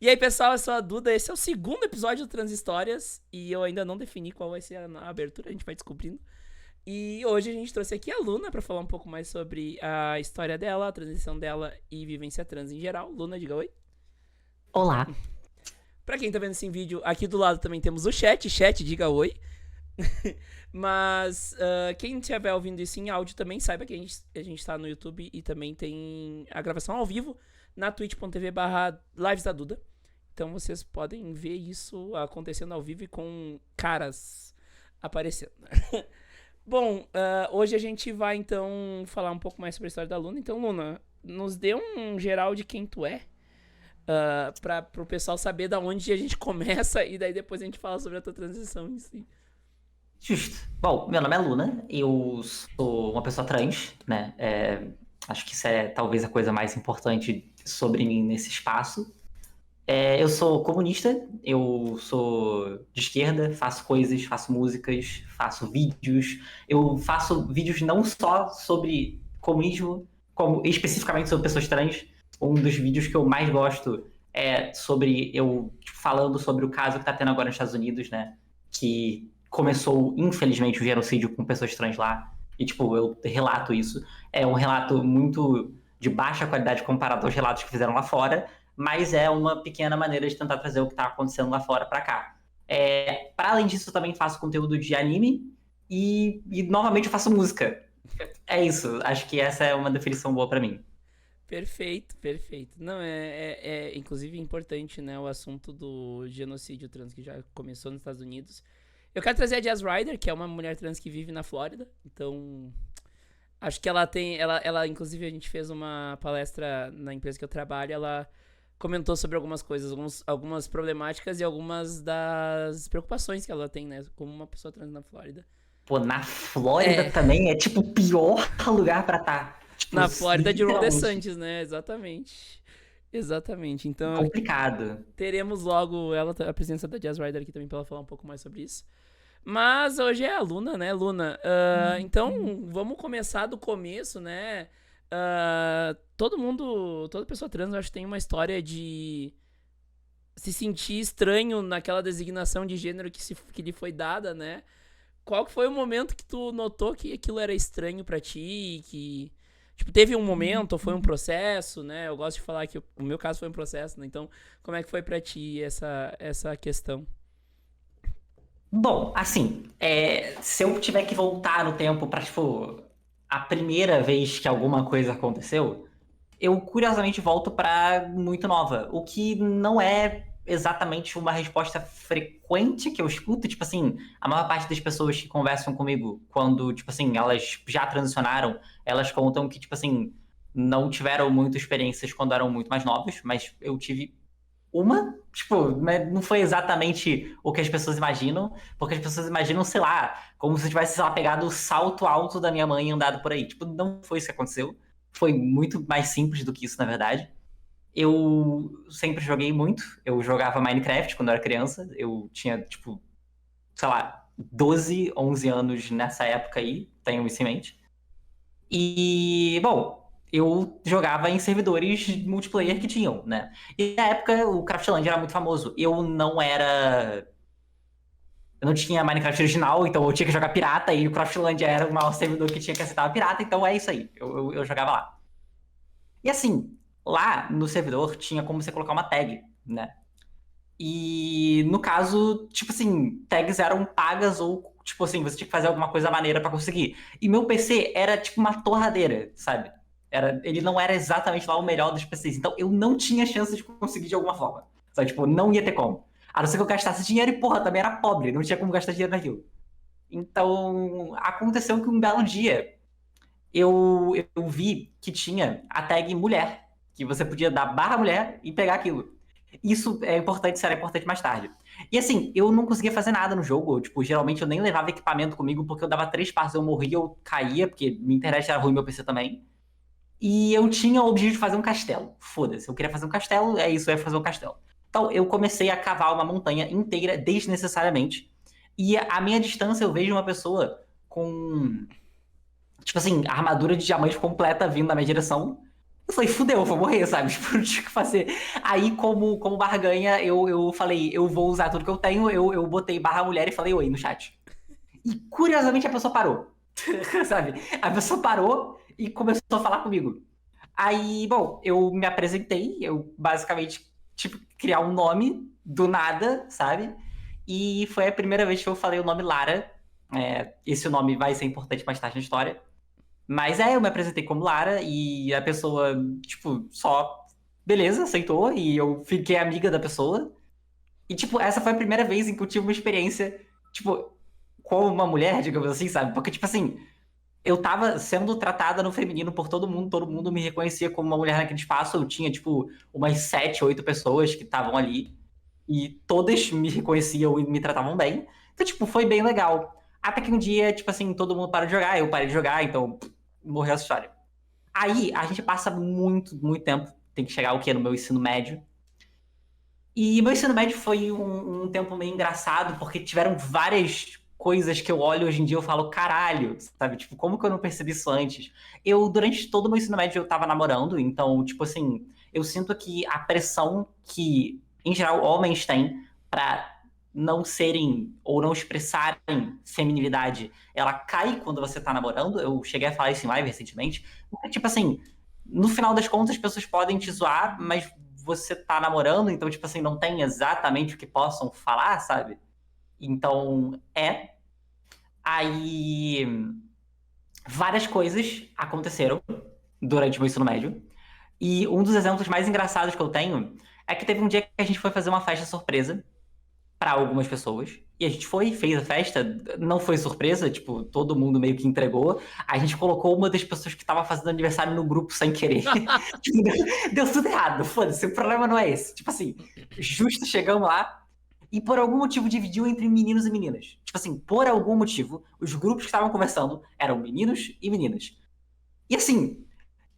E aí, pessoal, eu sou a Duda. Esse é o segundo episódio do Transhistórias. E eu ainda não defini qual vai ser a abertura, a gente vai descobrindo. E hoje a gente trouxe aqui a Luna pra falar um pouco mais sobre a história dela, a transição dela e vivência trans em geral. Luna, diga oi. Olá. Pra quem tá vendo esse vídeo, aqui do lado também temos o chat. Chat, diga oi. Mas quem estiver ouvindo isso em áudio também saiba que a gente tá no YouTube e também tem a gravação ao vivo na twitch.tv/lives da Duda. Então vocês podem ver isso acontecendo ao vivo e com caras aparecendo. Bom, hoje a gente vai então falar um pouco mais sobre a história da Luna. Então, Luna, nos dê um geral de quem tu é, para o pessoal saber da onde a gente começa e daí depois a gente fala sobre a tua transição em si. Justo. Bom, meu nome é Luna, eu sou uma pessoa trans, né? Acho que isso é talvez a coisa mais importante sobre mim nesse espaço. Eu sou comunista, eu sou de esquerda, faço coisas, faço músicas, faço vídeos. Eu faço vídeos não só sobre comunismo, como especificamente sobre pessoas trans. Um dos vídeos que eu mais gosto é sobre eu falando sobre o caso que tá tendo agora nos Estados Unidos, né? Que começou, infelizmente, o genocídio com pessoas trans lá. E, tipo, eu relato isso. É um relato muito de baixa qualidade comparado aos relatos que fizeram lá fora, mas é uma pequena maneira de tentar trazer o que está acontecendo lá fora para cá. Para além disso, eu também faço conteúdo de anime e novamente eu faço música. É isso, acho que essa é uma definição boa para mim. Perfeito, perfeito. Não, é inclusive importante, né, o assunto do genocídio trans que já começou nos Estados Unidos. Eu quero trazer a Jazz Ryder, que é uma mulher trans que vive na Flórida. Então, acho que ela tem. Ela inclusive, a gente fez uma palestra na empresa que eu trabalho. Ela comentou sobre algumas coisas, algumas problemáticas e algumas das preocupações que ela tem, né? Como uma pessoa trans na Flórida. Pô, na Flórida É, também é tipo o pior lugar para estar. Tipo, na Flórida de Ron literalmente DeSantis, né? Exatamente. Exatamente. Então, complicado. teremos logo a presença da Jazz Rider aqui também pra ela falar um pouco mais sobre isso. Mas hoje é a Luna, né, Luna? Então, vamos começar do começo, né? Todo mundo, toda pessoa trans, eu acho que tem uma história de se sentir estranho naquela designação de gênero que lhe foi dada, né? Qual que foi o momento que tu notou que aquilo era estranho pra ti? Que, tipo, teve um momento ou foi um processo, né? Eu gosto de falar que o meu caso foi um processo, né? Então, como é que foi pra ti essa questão? Bom, assim, se eu tiver que voltar no tempo pra, tipo, a primeira vez que alguma coisa aconteceu, eu curiosamente volto para muito nova, o que não é exatamente uma resposta frequente que eu escuto. Tipo assim, a maior parte das pessoas que conversam comigo, quando, tipo assim, elas já transicionaram, elas contam que, tipo assim, não tiveram muitas experiências quando eram muito mais novas, mas eu tive uma, tipo, né, não foi exatamente o que as pessoas imaginam, porque as pessoas imaginam, sei lá, como se eu tivesse, sei lá, pegado o salto alto da minha mãe e andado por aí. Tipo, não foi isso que aconteceu. Foi muito mais simples do que isso, na verdade. Eu sempre joguei muito. Eu jogava Minecraft quando eu era criança. Eu tinha, tipo, sei lá, 12, 11 anos nessa época aí. Tenho isso em mente. E, bom, eu jogava em servidores multiplayer que tinham, né? E na época o Craftland era muito famoso. Eu não era. Eu não tinha Minecraft original, então eu tinha que jogar pirata, e o Craftland era o maior servidor que tinha que aceitar pirata, então é isso aí. Eu jogava lá. E assim, lá no servidor tinha como você colocar uma tag, né? E no caso, tipo assim, tags eram pagas ou, tipo assim, você tinha que fazer alguma coisa maneira pra conseguir. E meu PC era tipo uma torradeira, sabe? Ele não era exatamente lá o melhor dos PCs. Então eu não tinha chance de conseguir de alguma forma. Sabe? Tipo, não ia ter como. A não ser que eu gastasse dinheiro e, porra, também era pobre, não tinha como gastar dinheiro naquilo. Então, aconteceu que um belo dia eu vi que tinha a tag mulher, que você podia dar barra mulher e pegar aquilo. Isso é importante, será importante mais tarde. E assim, eu não conseguia fazer nada no jogo. Tipo, geralmente eu nem levava equipamento comigo, porque eu dava 3 passos, eu morria, eu caía, porque minha internet era ruim, meu PC também. E eu tinha o objetivo de fazer um castelo. Foda-se, eu queria fazer um castelo, é isso, eu ia fazer um castelo. Então eu comecei a cavar uma montanha inteira desnecessariamente. E a minha distância eu vejo uma pessoa com, tipo assim, armadura de diamante completa vindo na minha direção. Eu falei, fudeu, eu vou morrer, sabe? Tipo, não tinha o que fazer. Aí, como barganha, eu falei, eu vou usar tudo que eu tenho, eu botei barra mulher e falei oi no chat. E curiosamente a pessoa parou. Sabe? A pessoa parou e começou a falar comigo. Aí, bom, eu me apresentei, eu basicamente, tipo, criar um nome do nada, sabe? E foi a primeira vez que eu falei o nome Lara. Esse nome vai ser importante mais tarde na história. Mas eu me apresentei como Lara e a pessoa, tipo, só, beleza, aceitou e eu fiquei amiga da pessoa. E, tipo, essa foi a primeira vez em que eu tive uma experiência, tipo, como uma mulher, digamos assim, sabe? Porque, tipo assim, eu tava sendo tratada no feminino por todo mundo me reconhecia como uma mulher naquele espaço. Eu tinha, tipo, umas 7, 8 pessoas que estavam ali e todas me reconheciam e me tratavam bem. Então, tipo, foi bem legal. Até que um dia, tipo assim, todo mundo parou de jogar, eu parei de jogar, então morreu essa história. Aí a gente passa muito, muito tempo. Tem que chegar o quê? No meu ensino médio. E meu ensino médio foi um tempo meio engraçado, porque tiveram várias coisas que eu olho hoje em dia e eu falo, caralho, sabe? Tipo, como que eu não percebi isso antes? Durante todo o meu ensino médio, eu tava namorando, então, tipo assim, eu sinto que a pressão que, em geral, homens têm pra não serem ou não expressarem feminilidade, ela cai quando você tá namorando. Eu cheguei a falar isso em live recentemente. Porque, tipo assim, no final das contas, as pessoas podem te zoar, mas você tá namorando, então, tipo assim, não tem exatamente o que possam falar, sabe? Então, Aí, várias coisas aconteceram durante o meu ensino médio. E um dos exemplos mais engraçados que eu tenho é que teve um dia que a gente foi fazer uma festa surpresa para algumas pessoas. E a gente foi, fez a festa, não foi surpresa, tipo, todo mundo meio que entregou. A gente colocou uma das pessoas que tava fazendo aniversário no grupo sem querer. Tipo, deu tudo errado, foda-se, o problema não é esse. Tipo assim, justo chegamos lá e por algum motivo dividiu entre meninos e meninas. Tipo assim, por algum motivo, os grupos que estavam conversando eram meninos e meninas. E assim,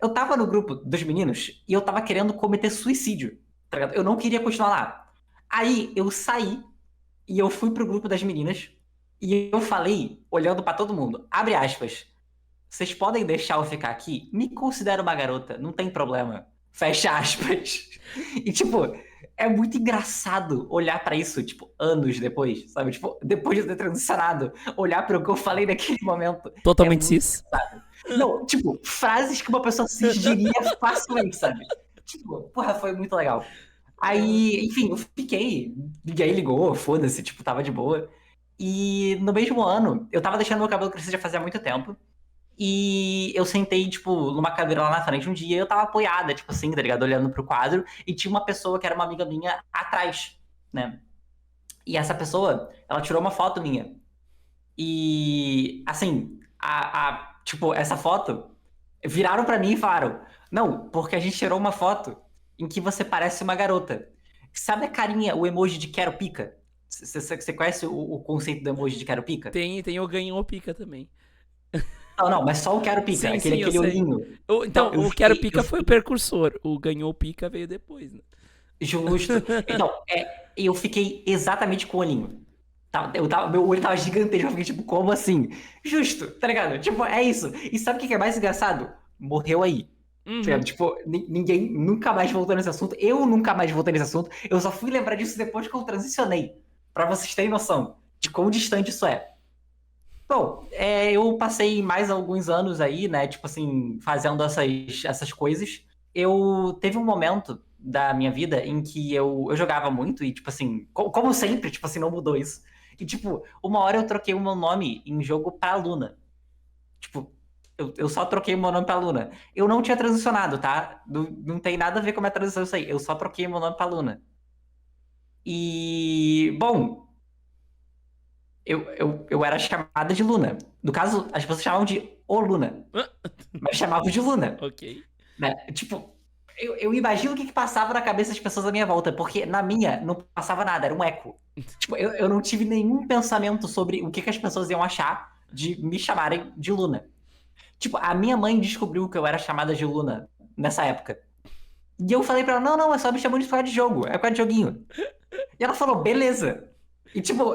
eu tava no grupo dos meninos e eu tava querendo cometer suicídio, tá ligado? Eu não queria continuar lá. Aí eu saí e eu fui pro grupo das meninas e eu falei, olhando pra todo mundo, abre aspas, vocês podem deixar eu ficar aqui? Me considero uma garota, não tem problema. Fecha aspas. E, tipo, é muito engraçado olhar pra isso, tipo, anos depois, sabe? Tipo, depois de eu ter transicionado, olhar para o que eu falei naquele momento. É Totalmente muito cis. engraçado. Não, tipo, frases que uma pessoa cis diria facilmente, sabe? Tipo, porra, foi muito legal. Aí, enfim, eu fiquei, ninguém ligou, foda-se, tipo, tava de boa. E no mesmo ano, eu tava deixando meu cabelo crescer já fazia muito tempo. E eu sentei, tipo, numa cadeira lá na frente um dia e eu tava apoiada, tipo assim, tá ligado? Olhando pro quadro. E tinha uma pessoa que era uma amiga minha atrás, né? E essa pessoa, ela tirou uma foto minha. E, assim, tipo, essa foto, viraram pra mim e falaram: Não, porque a gente tirou uma foto em que você parece uma garota. Sabe a carinha, o emoji de quero pica? Você conhece o conceito do emoji de quero pica? Tem o ganhou pica também. Não, não, mas só o quero pica, Sim, aquele, sim, eu aquele sei. olhinho. Então, Então, o Quero Pica foi o precursor. O ganhou pica veio depois, né? justo. Então, eu fiquei exatamente com o olhinho. Meu olho tava gigantesco, eu fiquei tipo, como assim? Justo, tá ligado? Tipo, é isso. E sabe o que é mais engraçado? Morreu aí. Tá ligado? Uhum. Tipo, ninguém nunca mais voltou nesse assunto. Eu nunca mais voltei nesse assunto. Eu só fui lembrar disso depois que eu transicionei. Pra vocês terem noção de quão distante isso é. Bom, eu passei mais alguns anos aí, né? Tipo assim, fazendo essas coisas. Eu teve um momento da minha vida em que eu jogava muito e, tipo assim, como sempre, tipo assim, não mudou isso. E, tipo, uma hora eu troquei o meu nome em jogo pra Luna. Tipo, eu só troquei o meu nome pra Luna. Eu não tinha transicionado, tá? Não tem nada a ver com a minha transição isso aí. Eu só troquei o meu nome pra Luna. E, bom, eu era chamada de Luna. No caso, as pessoas chamavam de O Luna, mas chamavam de Luna, Ok. né? Tipo, eu imagino o que passava na cabeça das pessoas à minha volta, porque na minha não passava nada, era um eco. Tipo, eu não tive nenhum pensamento sobre o que as pessoas iam achar de me chamarem de Luna. Tipo, a minha mãe descobriu que eu era chamada de Luna nessa época. E eu falei pra ela, não, é só me chamando de por causa de jogo, é por causa de joguinho. E ela falou, beleza. E tipo,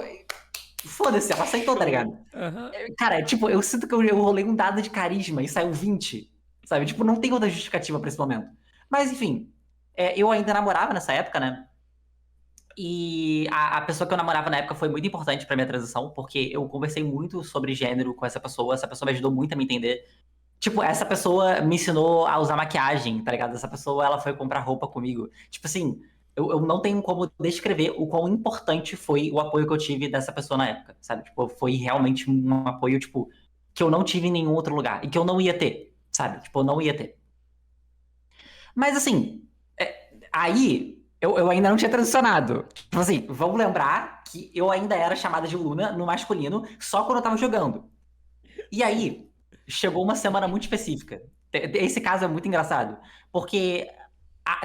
foda-se, ela aceitou, tá ligado? Aham. Cara, tipo, eu sinto que eu rolei um dado de carisma e saiu 20, sabe? Tipo, não tem outra justificativa pra esse momento. Mas, enfim, eu ainda namorava nessa época, né? E a pessoa que eu namorava na época foi muito importante pra minha transição, porque eu conversei muito sobre gênero com essa pessoa me ajudou muito a me entender. Tipo, essa pessoa me ensinou a usar maquiagem, tá ligado? Essa pessoa, ela foi comprar roupa comigo. Tipo assim, eu não tenho como descrever o quão importante foi o apoio que eu tive dessa pessoa na época, sabe? Tipo, foi realmente um apoio, tipo, que eu não tive em nenhum outro lugar e que eu não ia ter, sabe? Tipo, eu não ia ter. Mas assim, aí eu ainda não tinha transicionado. Tipo assim, vamos lembrar que eu ainda era chamada de Luna no masculino só quando eu tava jogando. E aí, chegou uma semana muito específica. Esse caso é muito engraçado. Porque,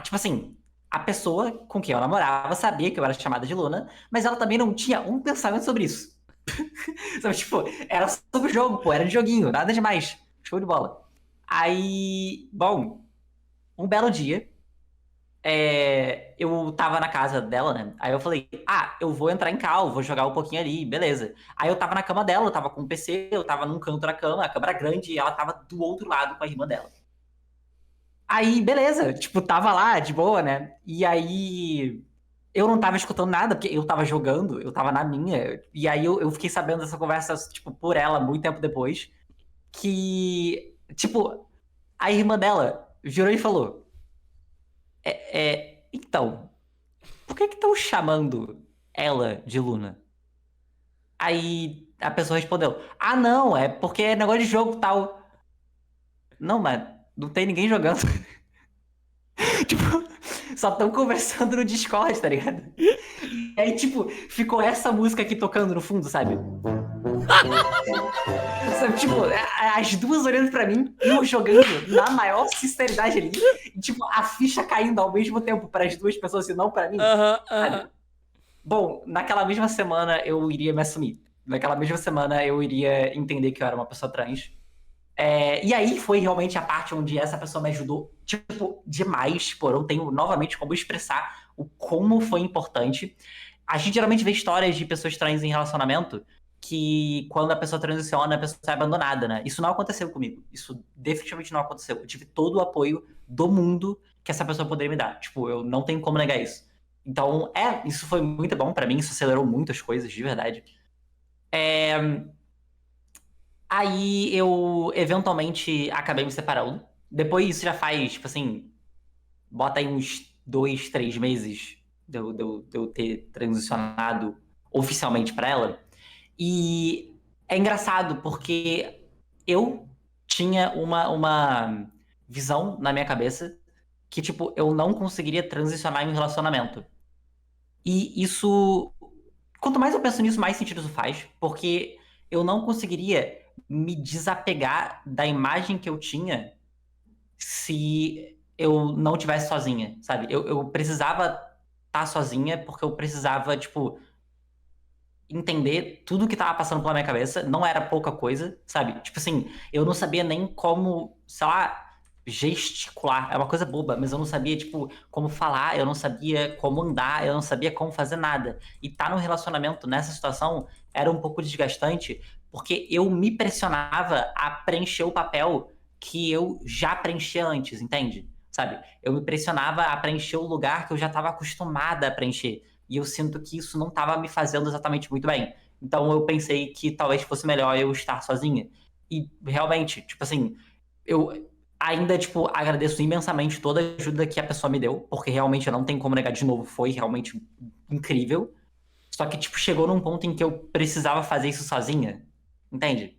tipo assim, a pessoa com quem eu namorava sabia que eu era chamada de Luna, mas ela também não tinha um pensamento sobre isso. Sabe, tipo, era sobre o jogo, pô, era de joguinho, nada demais. Show de bola. Aí, bom, um belo dia, eu tava na casa dela, né? Aí eu falei, eu vou entrar em cal, vou jogar um pouquinho ali, beleza. Aí eu tava na cama dela, eu tava com o PC, eu tava num canto da cama, a cama era grande, e ela tava do outro lado com a irmã dela. Aí, beleza, tipo, tava lá, de boa, né? E aí, eu não tava escutando nada, porque eu tava jogando, eu tava na minha. E aí eu fiquei sabendo dessa conversa, tipo, por ela, muito tempo depois, que, tipo, a irmã dela virou e falou, então, por que estão chamando ela de Luna? Aí a pessoa respondeu: não, é porque é negócio de jogo tal. Não, mas não tem ninguém jogando. Tipo, só estão conversando no Discord, tá ligado? E aí, tipo, ficou essa música aqui tocando no fundo, sabe? Sabe, tipo, as duas olhando pra mim, eu jogando na maior sinceridade ali, e, tipo, a ficha caindo ao mesmo tempo para as duas pessoas e não pra mim, sabe? Bom, naquela mesma semana eu iria me assumir. Naquela mesma semana eu iria entender que eu era uma pessoa trans. E aí foi realmente a parte onde essa pessoa me ajudou, tipo, demais. Tipo, eu não tenho novamente como expressar o como foi importante. A gente geralmente vê histórias de pessoas trans em relacionamento que quando a pessoa transiciona, a pessoa é abandonada, né? Isso não aconteceu comigo. Isso definitivamente não aconteceu. Eu tive todo o apoio do mundo que essa pessoa poderia me dar. Tipo, eu não tenho como negar isso. Então, isso foi muito bom pra mim, isso acelerou muitas coisas, de verdade. Aí eu eventualmente acabei me separando. Depois isso já faz, tipo assim, bota aí uns 2, 3 meses de eu ter transicionado oficialmente pra ela. E é engraçado porque eu tinha uma visão na minha cabeça que, tipo, eu não conseguiria transicionar em um relacionamento. E isso, quanto mais eu penso nisso, mais sentido isso faz, porque eu não conseguiria me desapegar da imagem que eu tinha se eu não tivesse sozinha, sabe? Eu precisava estar sozinha porque eu precisava, tipo, entender tudo que tava passando pela minha cabeça. Não era pouca coisa, sabe? Tipo assim, eu não sabia nem como, sei lá, gesticular. É uma coisa boba, mas eu não sabia, tipo, como falar, eu não sabia como andar, eu não sabia como fazer nada. E tá num relacionamento nessa situação era um pouco desgastante, porque eu me pressionava a preencher o papel que eu já preenchi antes, entende? Sabe? Eu me pressionava a preencher o lugar que eu já estava acostumada a preencher. E eu sinto que isso não estava me fazendo exatamente muito bem. Então eu pensei que talvez fosse melhor eu estar sozinha. E realmente, tipo assim, eu ainda, tipo, agradeço imensamente toda a ajuda que a pessoa me deu, porque realmente eu não tenho como negar de novo, foi realmente incrível. Só que, tipo, chegou num ponto em que eu precisava fazer isso sozinha, entende?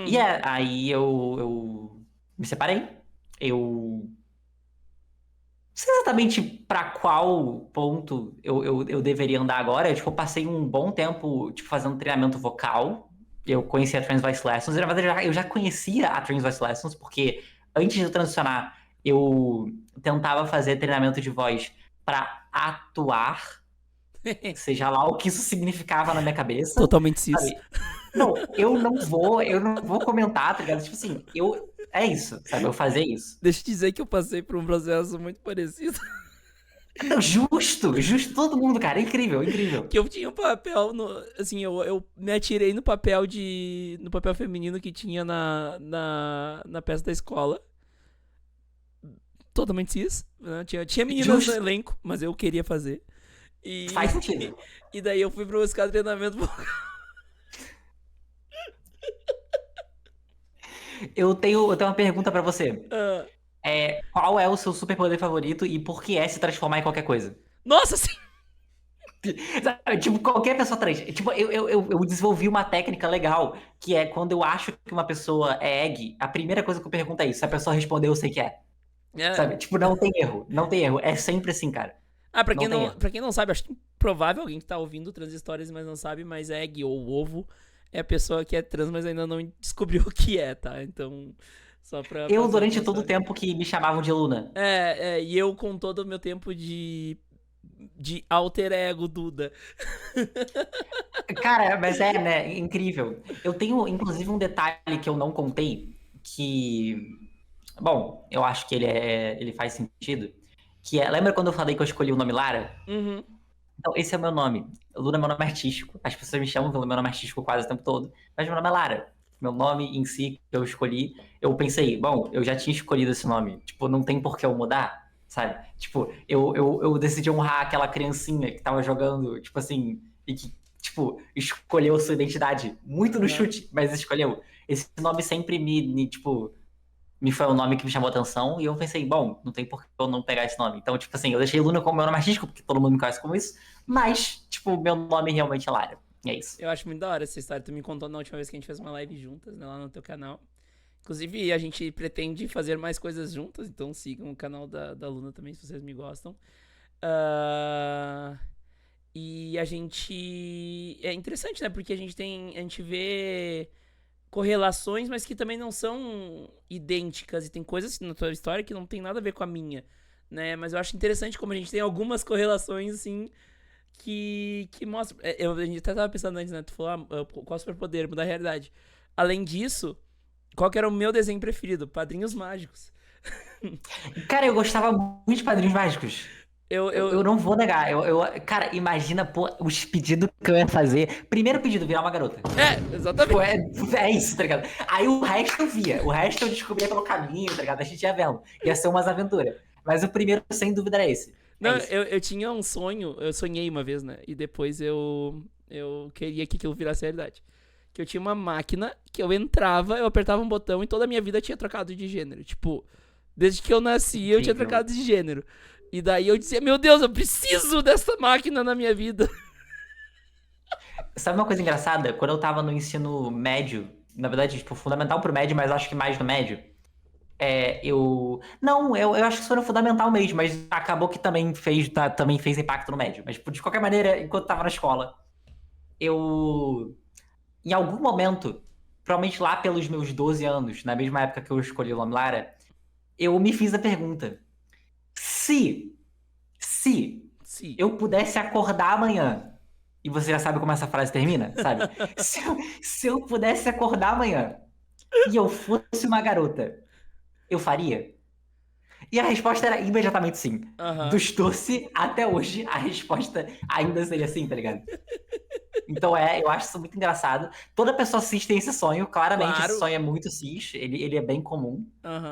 E aí eu me separei. Eu não sei exatamente pra qual ponto eu deveria andar agora. Tipo, eu passei um bom tempo, tipo, fazendo treinamento vocal. Eu conheci a Trans Voice Lessons. E, na verdade, eu já conhecia a Trans Voice Lessons, porque antes de eu transicionar, eu tentava fazer treinamento de voz pra atuar, seja lá o que isso significava na minha cabeça, Totalmente cis. sabe? Não, eu não vou comentar, tá ligado? Tipo assim, é isso, sabe? Eu fazer isso. Deixa eu dizer que eu passei por um processo muito parecido. Não, justo todo mundo, cara. Incrível, incrível. Que eu tinha um papel no. Assim, eu me atirei no papel no papel feminino que tinha na peça da escola. totalmente cis. Né? Tinha meninas Justo. no elenco, mas eu queria fazer. E, Faz sentido. e daí eu fui pra buscar treinamento. Eu tenho uma pergunta pra você. Ah, Qual é o seu superpoder favorito e por que é se transformar em qualquer coisa? nossa, sim! Sabe, tipo, qualquer pessoa trans. Tipo, eu desenvolvi uma técnica legal, que é quando eu acho que uma pessoa é egg, a primeira coisa que eu pergunto é isso. Se a pessoa responder, eu sei que é. É. Sabe? Tipo, não tem erro. Não tem erro. É sempre assim, cara. Ah, Não tem erro. pra quem não sabe, acho que provável alguém que tá ouvindo Trans Stories, mas não sabe, mas egg ou ovo é a pessoa que é trans, mas ainda não descobriu o que é, tá? Então, só pra Eu, pessoa que durante não todo o sabe. tempo que me chamavam de Luna. E eu com todo o meu tempo de alter ego Duda. Cara, mas é, né? Incrível. Eu tenho, inclusive, um detalhe que eu não contei, que. Bom, eu acho que ele faz sentido. Que é. Lembra quando eu falei que eu escolhi o nome Lara? Uhum. Então, esse é o meu nome. Luna é meu nome artístico. As pessoas me chamam pelo meu nome artístico quase o tempo todo. Mas meu nome é Lara. Meu nome em si, que eu escolhi, eu pensei, bom, eu já tinha escolhido esse nome. Tipo, não tem por que eu mudar, sabe? Tipo, eu decidi honrar aquela criancinha que tava jogando, tipo assim, e que, tipo, escolheu sua identidade. Muito no Uhum. chute, mas escolheu. Esse nome sempre tipo, me foi um nome que me chamou a atenção e eu pensei, bom, não tem por que eu não pegar esse nome. Então, tipo assim, eu deixei Luna como meu nome artístico, porque todo mundo me conhece como isso, mas, tipo, meu nome realmente é Lara. E é isso. Eu acho muito da hora essa história. Tu me contou na última vez que a gente fez uma live juntas, né, lá no teu canal. Inclusive, a gente pretende fazer mais coisas juntas, então sigam o canal da Luna também, se vocês me gostam. Ah, e a gente. É interessante, né? Porque a gente vê correlações, mas que também não são idênticas. E tem coisas na tua história que não tem nada a ver com a minha, né? Mas eu acho interessante como a gente tem algumas correlações, assim, que mostram. A gente até tava pensando antes, né? Tu falou, qual é o superpoder? Mudar a realidade. Além disso, qual que era o meu desenho preferido? Padrinhos Mágicos. Cara, eu gostava muito de Padrinhos Mágicos. Eu, Eu eu, não vou negar. Cara, imagina, pô, os pedidos que eu ia fazer. Primeiro pedido, virar uma garota. Tipo, exatamente. é isso, tá ligado? Aí o resto eu via. O resto eu descobria pelo caminho, tá ligado? A gente ia vendo. Ia ser umas aventuras. Mas o primeiro, sem dúvida, era esse. É Não, isso. eu tinha um sonho, eu sonhei uma vez, né? E depois eu queria que aquilo virasse realidade. Que eu tinha uma máquina que eu entrava, eu apertava um botão e toda a minha vida tinha trocado de gênero. Tipo, desde que eu nasci eu tinha Incrível. trocado de gênero. E daí eu dizia, meu Deus, eu preciso dessa máquina na minha vida. Sabe uma coisa engraçada? Quando eu tava no ensino médio, na verdade, tipo, fundamental pro médio, mas acho que mais no médio, eu. Não, eu acho que isso foi no fundamental mesmo, mas acabou que também fez impacto no médio. Mas, tipo, de qualquer maneira, enquanto tava na escola, eu. Em algum momento, provavelmente lá pelos meus 12 anos, na mesma época que eu escolhi o nome Lara, eu me fiz a pergunta: se, se Sim. eu pudesse acordar amanhã, e você já sabe como essa frase termina, sabe? Se eu pudesse acordar amanhã e eu fosse uma garota, eu faria? E a resposta era imediatamente sim. Aham. Dos doce até hoje, a resposta ainda seria sim, tá ligado? Então eu acho isso muito engraçado. Toda pessoa cis tem esse sonho, claramente esse Claro. sonho é muito cis, ele é bem comum.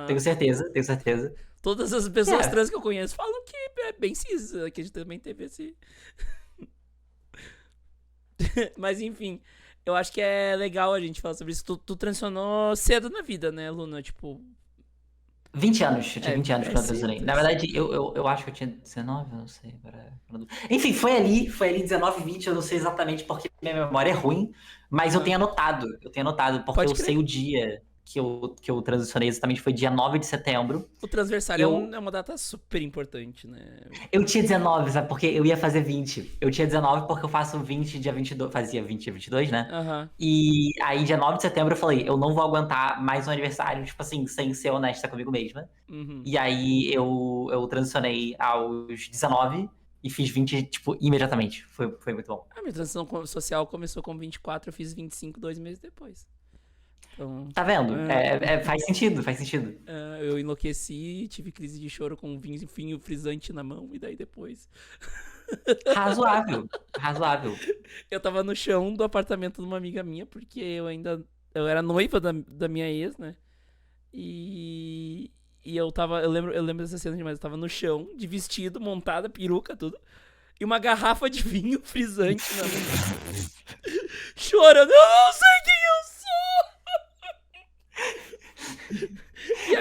Tenho Aham. certeza, tenho certeza. Todas as E pessoas trans que eu conheço falam que é bem cis, que a gente também teve esse. Mas enfim, eu acho que é legal a gente falar sobre isso. Tu transicionou cedo na vida, né, Luna? Tipo, 20 anos, eu tinha 20 anos é quando eu cedo, transicionei. é Na cedo. verdade, eu acho que eu tinha 19, eu não sei. Enfim, foi ali 19, 20, eu não sei exatamente porque minha memória é ruim, mas Aham. eu tenho anotado, porque Pode eu sei crer. o dia que eu transicionei exatamente, foi dia 9 de setembro. O transversário Eu, é uma data super importante, né? eu tinha 19, sabe? Porque eu ia fazer 20. Eu tinha 19 porque eu faço 20 dia 22. Fazia 20 dia 22, né? Aham. E aí, dia 9 de setembro, eu falei, eu não vou aguentar mais um aniversário, tipo assim, sem ser honesta comigo mesma. Uhum. E aí, eu transicionei aos 19 e fiz 20, tipo, imediatamente. Foi muito bom. A minha transição social começou com 24, eu fiz 25 2 meses depois. Então, Tá vendo? Faz sentido, faz sentido. eu enlouqueci, tive crise de choro com um vinho frisante na mão, e daí depois. Razoável, razoável. Eu tava no chão do apartamento de uma amiga minha, porque eu ainda. Eu era noiva da minha ex, né? E. e eu lembro dessa cena demais. Eu tava no chão, de vestido, montada, peruca, tudo. E uma garrafa de vinho frisante na mão. Chorando, eu não sei quem eu sou!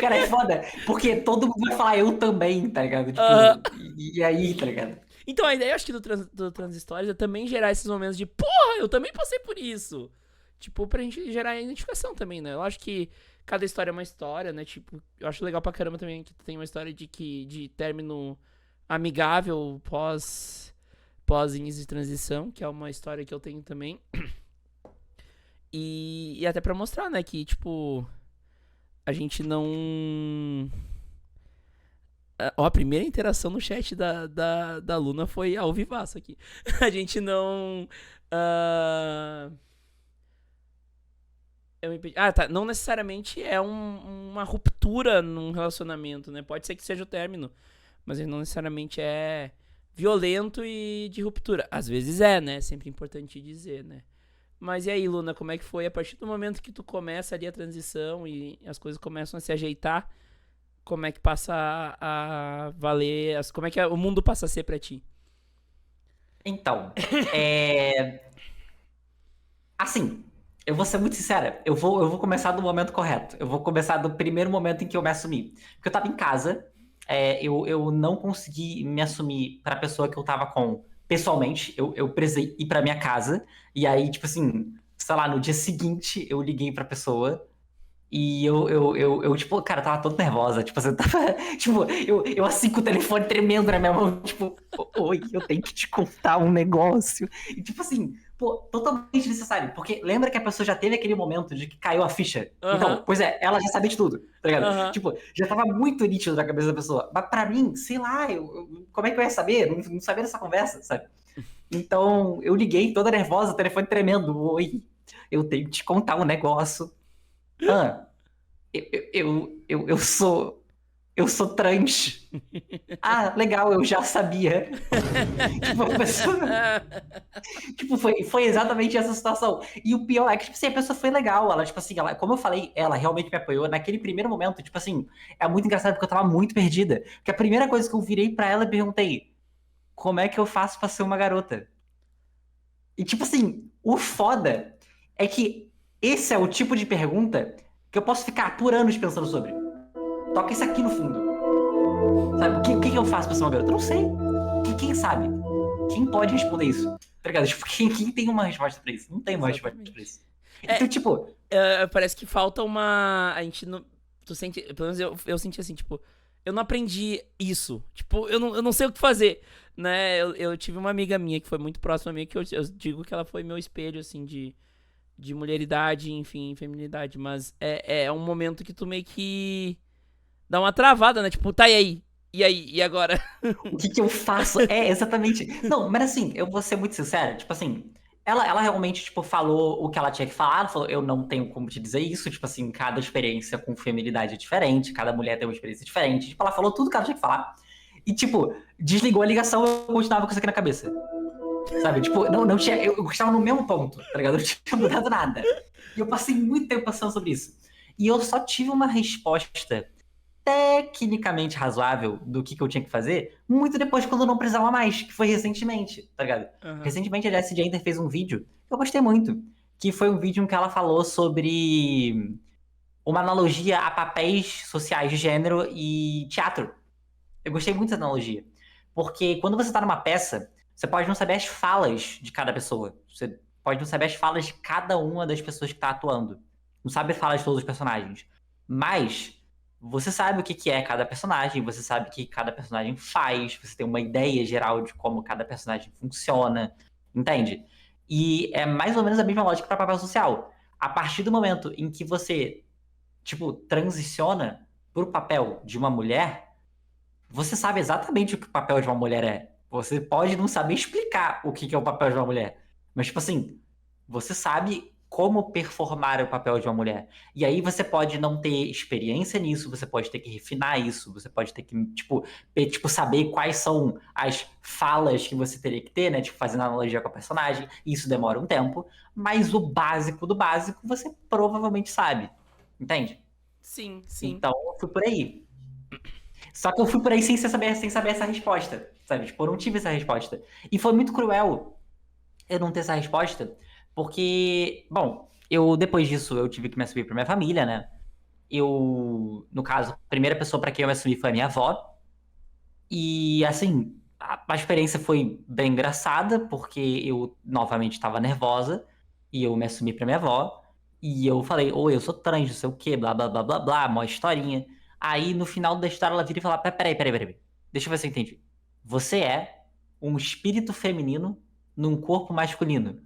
Cara, é foda, porque todo mundo vai falar eu também, tá ligado? Tipo, Aham. e aí, tá ligado? Então a ideia, acho que do Transhistórias é também gerar esses momentos de porra, eu também passei por isso. Tipo, pra gente gerar identificação também, né? Eu acho que cada história é uma história, né? Tipo, eu acho legal pra caramba também que tem uma história de término amigável pós início de transição, que é uma história que eu tenho também. E até pra mostrar, né, que, tipo, a gente não. Ó, a primeira interação no chat da Luna foi ao vivaço aqui. A gente não. ah, tá. Não necessariamente é uma ruptura num relacionamento, né? Pode ser que seja o término, mas ele não necessariamente é violento e de ruptura. Às vezes é, né? Sempre importante dizer, né? Mas e aí, Luna, como é que foi? A partir do momento que tu começa ali a transição e as coisas começam a se ajeitar, como é que passa a valer, como é que o mundo passa a ser pra ti? Então, assim, eu vou ser muito sincera, eu vou começar do momento correto. Eu vou começar do primeiro momento em que eu me assumi. Porque eu tava em casa, eu não consegui me assumir pra pessoa que eu tava com pessoalmente. Eu precisei ir pra minha casa. E aí, tipo assim, sei lá, no dia seguinte eu liguei pra pessoa. E tipo, cara, eu tava toda nervosa. Tipo, assim, eu tava. Tipo, eu assim com o telefone tremendo na minha mão. Tipo, oi, eu tenho que te contar um negócio. E tipo assim, pô, totalmente necessário. Porque lembra que a pessoa já teve aquele momento de que caiu a ficha? Então, Aham, pois é, ela já sabia de tudo, tá ligado? aham. Tipo, já tava muito nítido na cabeça da pessoa. Mas pra mim, sei lá, como é que eu ia saber? Não sabia dessa conversa, sabe? Então, eu liguei toda nervosa, telefone tremendo. Oi, eu tenho que te contar um negócio. Ah, eu sou. Eu sou trans. Ah, legal, eu já sabia. Tipo, a pessoa. Tipo, foi exatamente essa situação. E o pior é que, tipo assim, a pessoa foi legal. Ela, tipo assim, como eu falei, ela realmente me apoiou naquele primeiro momento. Tipo assim, é muito engraçado porque eu tava muito perdida. Porque a primeira coisa que eu virei pra ela e perguntei: como é que eu faço pra ser uma garota? E, tipo assim, o foda é que esse é o tipo de pergunta que eu posso ficar por anos pensando sobre. Toca isso aqui no fundo. Sabe, o que eu faço pra ser uma garota? Eu não sei. Quem sabe? Quem pode responder isso? Tá ligado? Tipo, quem tem uma resposta pra isso? Não tem uma resposta pra Exatamente. isso. Então, É, tipo, parece que falta uma. A gente não. Tu sente. Pelo menos eu senti assim, tipo, eu não aprendi isso. Tipo, eu não sei o que fazer. Né? Eu tive uma amiga minha que foi muito próxima a mim, que eu digo que ela foi meu espelho, assim, de mulheridade, enfim, feminilidade. Mas é um momento que tu meio que dá uma travada, né? Tipo, tá, e aí? E aí? E agora? o que eu faço? É, exatamente. Não, mas assim, eu vou ser muito sincero. Tipo assim, ela realmente, tipo, falou o que ela tinha que falar. Ela falou, eu não tenho como te dizer isso. Tipo assim, cada experiência com feminilidade é diferente. Cada mulher tem uma experiência diferente. Tipo, ela falou tudo que ela tinha que falar. E, tipo, desligou a ligação e eu continuava com isso aqui na cabeça. Sabe? Tipo, não tinha. Eu estava no mesmo ponto, tá ligado? Eu não tinha mudado nada. E eu passei muito tempo pensando sobre isso. E eu só tive uma resposta tecnicamente razoável do que eu tinha que fazer muito depois, quando eu não precisava mais, que foi recentemente, tá ligado? Aham. Recentemente a Jessie Gender fez um vídeo que eu gostei muito, que foi um vídeo em que ela falou sobre uma analogia a papéis sociais de gênero e teatro. Eu gostei muito dessa analogia. Porque quando você tá numa peça, você pode não saber as falas de cada pessoa. Você pode não saber as falas de cada uma das pessoas que tá atuando. Não sabe as falas de todos os personagens. Mas você sabe o que é cada personagem, você sabe o que cada personagem faz, você tem uma ideia geral de como cada personagem funciona, entende? E é mais ou menos a mesma lógica para papel social. A partir do momento em que você, tipo, transiciona pro papel de uma mulher, você sabe exatamente o que o papel de uma mulher é. Você pode não saber explicar o que é o papel de uma mulher. Mas, tipo assim, você sabe como performar o papel de uma mulher. E aí você pode não ter experiência nisso, você pode ter que refinar isso, você pode ter que, tipo, saber quais são as falas que você teria que ter, né? Tipo, fazendo analogia com a personagem. Isso demora um tempo. Mas o básico do básico você provavelmente sabe. Entende? Sim, sim. Então, eu fui por aí. Só que eu fui por aí sem saber essa resposta, sabe? Tipo, eu não tive essa resposta. E foi muito cruel eu não ter essa resposta, porque, bom, depois disso, eu tive que me assumir pra minha família, né? No caso, a primeira pessoa pra quem eu me assumi foi a minha avó. E, assim, a experiência foi bem engraçada, porque eu novamente estava nervosa, e eu me assumi pra minha avó. E eu falei, oi, eu sou trans, não sei o quê, blá, blá, blá, blá, blá, mó historinha. Aí, no final da história, ela vira e fala, peraí. Deixa eu ver se eu entendi. Você é um espírito feminino num corpo masculino.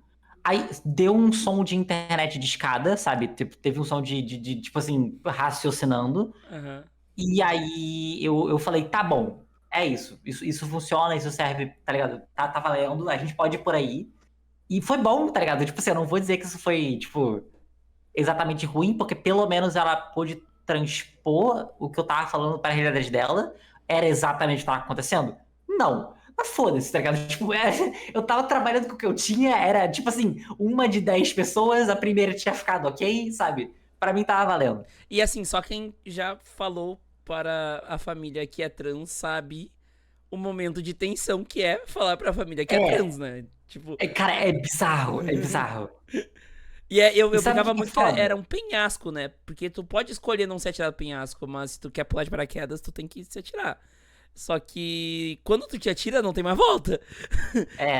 Aí, deu um som de internet de escada, sabe? Teve um som tipo assim, raciocinando. Aham. E aí eu falei, tá bom, é isso. Isso funciona, isso serve, tá ligado? Tá valendo, a gente pode ir por aí. E foi bom, tá ligado? Tipo assim, eu não vou dizer que isso foi, tipo, exatamente ruim, porque pelo menos ela pôde transpor o que eu tava falando para a realidade dela. Era exatamente o que tava acontecendo? Não. Mas foda-se, tá ligado? Tipo, eu tava trabalhando com o que eu tinha, era tipo assim, uma de 10 pessoas, a primeira tinha ficado ok, sabe? Pra mim tava valendo. E assim, só quem já falou para a família que é trans sabe o momento de tensão que é falar pra família que é É, trans, né? Tipo. cara, é bizarro, é bizarro. E eu, E eu sabe o brincava que que é muito que era foda? um penhasco, né? Porque tu pode escolher não se atirar do penhasco, mas se tu quer pular de paraquedas, tu tem que se atirar. Só que quando tu te atira, não tem mais volta.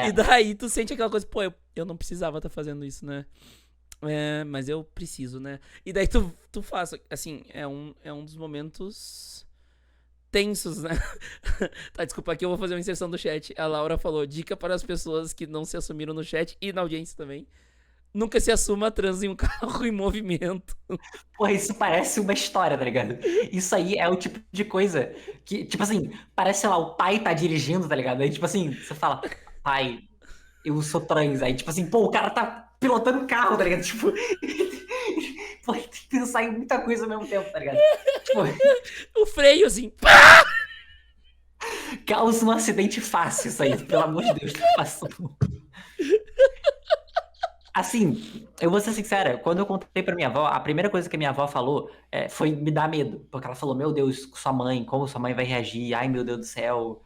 E É, daí tu sente aquela coisa, pô, eu não precisava estar fazendo isso, né? É, mas eu preciso, né? E daí tu faz, assim, é um dos momentos tensos, né? Tá, desculpa, aqui eu vou fazer uma inserção do chat. A Laura falou, dica para as pessoas que não se assumiram no chat e na audiência também. Nunca se assuma trans em um carro em movimento. porra, isso parece uma história, tá ligado? Isso aí é o tipo de coisa que, tipo assim, parece, sei lá, o pai tá dirigindo, tá ligado? Aí, tipo assim, você fala, pai, eu sou trans. Aí, tipo assim, pô, o cara tá pilotando um carro, tá ligado? Tipo, pô, tem que pensar em muita coisa ao mesmo tempo, tá ligado? Tipo, O freio, assim, pá! causa um acidente fácil isso aí, pelo amor de Deus, não faça. Assim, eu vou ser sincera, quando eu contei pra minha avó, a primeira coisa que a minha avó falou foi me dar medo. Porque ela falou, meu Deus, sua mãe, como sua mãe vai reagir? Ai, meu Deus do céu.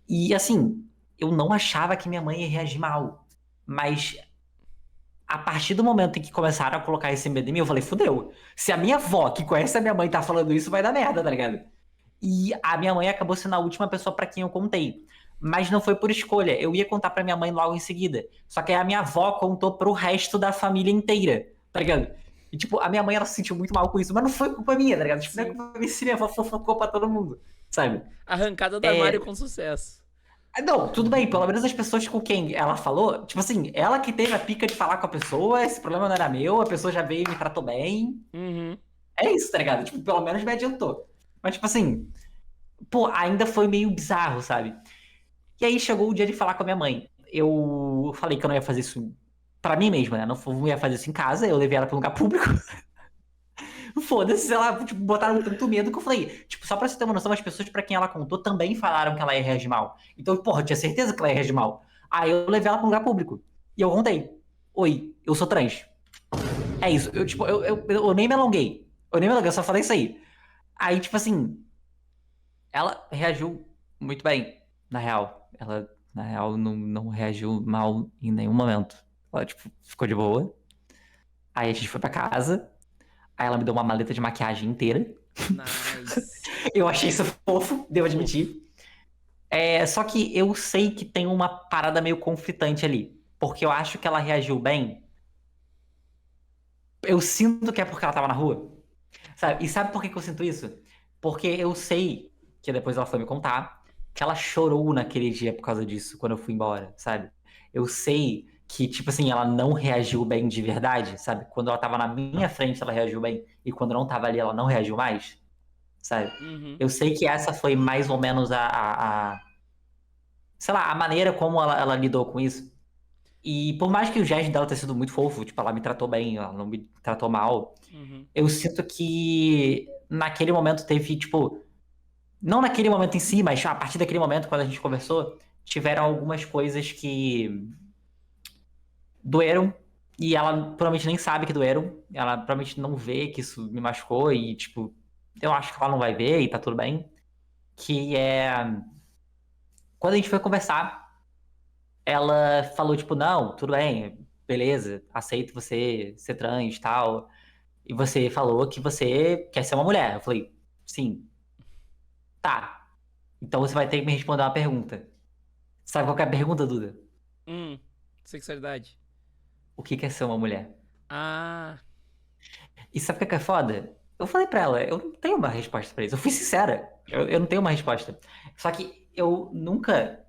E assim, eu não achava que minha mãe ia reagir mal. Mas a partir do momento em que começaram a colocar esse medo em mim, eu falei, fudeu. Se a minha avó, que conhece a minha mãe, tá falando isso, vai dar merda, tá ligado? E a minha mãe acabou sendo a última pessoa pra quem eu contei. Mas não foi por escolha. Eu ia contar pra minha mãe logo em seguida. Só que aí a minha avó contou pro resto da família inteira, tá ligado? E, tipo, a minha mãe, ela se sentiu muito mal com isso. Mas não foi culpa minha, tá ligado? Tipo, não é Sim. culpa minha se minha avó fofocou pra todo mundo, sabe? Arrancada do armário É... com sucesso. Não, tudo bem. Pelo menos as pessoas com quem ela falou... Tipo assim, ela que teve a pica de falar com a pessoa. Esse problema não era meu. A pessoa já veio e me tratou bem. Uhum. É isso, tá ligado? Tipo, pelo menos me adiantou. Mas, tipo assim... Pô, ainda foi meio bizarro, sabe? E aí chegou o dia de falar com a minha mãe. Eu falei que eu não ia fazer isso pra mim mesma, né? Não ia fazer isso em casa. Eu levei ela pra um lugar público. Foda-se, ela, tipo, botaram tanto medo que eu falei. Tipo, só pra você ter uma noção, as pessoas pra quem ela contou também falaram que ela ia reagir mal. Então, porra, eu tinha certeza que ela ia reagir mal. Aí eu levei ela pra um lugar público. E eu contei. Oi, eu sou trans. É isso. Eu, tipo, eu nem me alonguei. Eu nem me alonguei, eu só falei isso aí. Aí, tipo assim, ela reagiu muito bem, na real. Ela, na real, não reagiu mal em nenhum momento. Ela, tipo, ficou de boa. Aí a gente foi pra casa. Aí ela me deu uma maleta de maquiagem inteira. Nice. Eu achei isso fofo, devo Fofo. admitir. Só que eu sei que tem uma parada meio conflitante ali. Porque eu acho que ela reagiu bem. Eu sinto que é porque ela tava na rua. Sabe? E sabe por que que eu sinto isso? Porque eu sei, que depois ela foi me contar, que ela chorou naquele dia por causa disso, quando eu fui embora, sabe? Eu sei que, tipo assim, ela não reagiu bem de verdade, sabe? Quando ela tava na minha frente, ela reagiu bem, e quando não tava ali, ela não reagiu mais, sabe? Uhum. Eu sei que essa foi mais ou menos sei lá, a maneira como ela lidou com isso. E por mais que o gesto dela tenha sido muito fofo, tipo, ela me tratou bem, ela não me tratou mal, Uhum. eu sinto que naquele momento teve, tipo, não naquele momento em si, mas a partir daquele momento, quando a gente conversou, tiveram algumas coisas que doeram e ela provavelmente nem sabe que doeram. Ela provavelmente não vê que isso me machucou e, tipo, eu acho que ela não vai ver e tá tudo bem. que é... Quando a gente foi conversar, ela falou, tipo, não, tudo bem, beleza, aceito você ser trans e tal. E você falou que você quer ser uma mulher. Eu falei, sim, tá. Então você vai ter que me responder uma pergunta. Sabe qual que é a pergunta, Duda? Hum, sexualidade. O que que é ser uma mulher? Ah, E sabe o que que é foda? Eu falei pra ela, eu não tenho uma resposta pra isso. Eu fui sincera, eu não tenho uma resposta. Só que eu nunca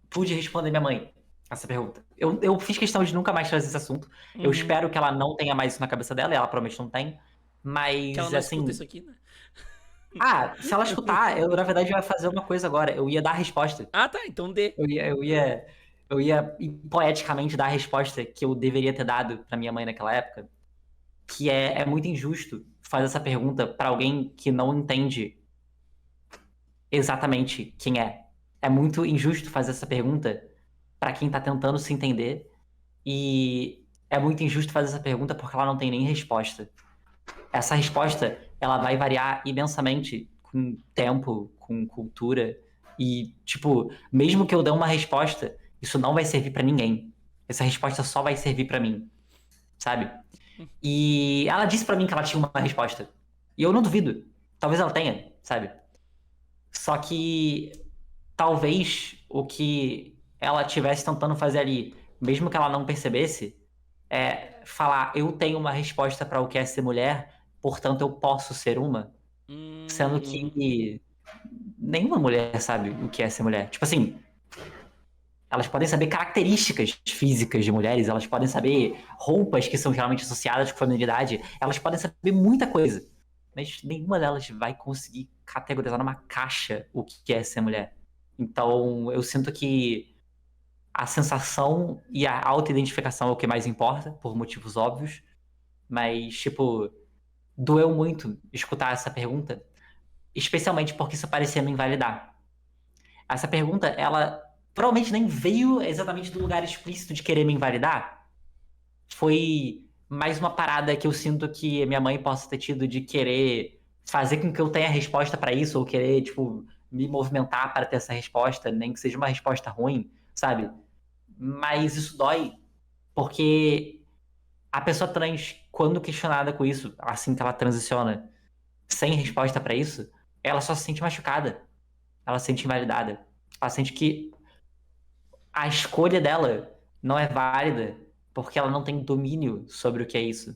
pude responder minha mãe essa pergunta. Eu fiz questão de nunca mais trazer esse assunto. Eu uhum. espero que ela não tenha mais isso na cabeça dela, e ela provavelmente não tem. Que ela Mas, não escuta assim, isso aqui, né? se ela escutar, eu, na verdade, ia fazer uma coisa agora. Eu ia dar a resposta. Ah, tá, então dê. Eu ia, eu ia, eu ia poeticamente dar a resposta que eu deveria ter dado pra minha mãe naquela época, que é muito injusto fazer essa pergunta pra alguém que não entende exatamente quem é. É muito injusto fazer essa pergunta pra quem tá tentando se entender e é muito injusto fazer essa pergunta porque ela não tem nem resposta. Essa resposta, ela vai variar imensamente com tempo, com cultura e, tipo, mesmo que eu dê uma resposta, isso não vai servir pra ninguém. Essa resposta só vai servir pra mim, sabe? E ela disse pra mim que ela tinha uma resposta. E eu não duvido. Talvez ela tenha, sabe? Só que talvez o que ela tivesse tentando fazer ali, mesmo que ela não percebesse, é falar: eu tenho uma resposta pra o que é ser mulher, portanto eu posso ser uma. Sendo Hum, que nenhuma mulher sabe o que é ser mulher. Tipo assim, elas podem saber características físicas de mulheres, elas podem saber roupas que são geralmente associadas com feminilidade, elas podem saber muita coisa. Mas nenhuma delas vai conseguir categorizar numa caixa o que é ser mulher. Então, eu sinto que a sensação e a auto-identificação é o que mais importa, por motivos óbvios. Mas, tipo, doeu muito escutar essa pergunta, especialmente porque isso parecia me invalidar. Essa pergunta, ela provavelmente nem veio exatamente do lugar explícito de querer me invalidar. Foi mais uma parada que eu sinto que minha mãe possa ter tido de querer fazer com que eu tenha resposta pra isso, ou querer, tipo, me movimentar para ter essa resposta, nem que seja uma resposta ruim, sabe? Mas isso dói, porque a pessoa trans, quando questionada com isso, assim que ela transiciona, sem resposta pra isso, ela só se sente machucada, ela se sente invalidada. Ela sente que a escolha dela não é válida porque ela não tem domínio sobre o que é isso.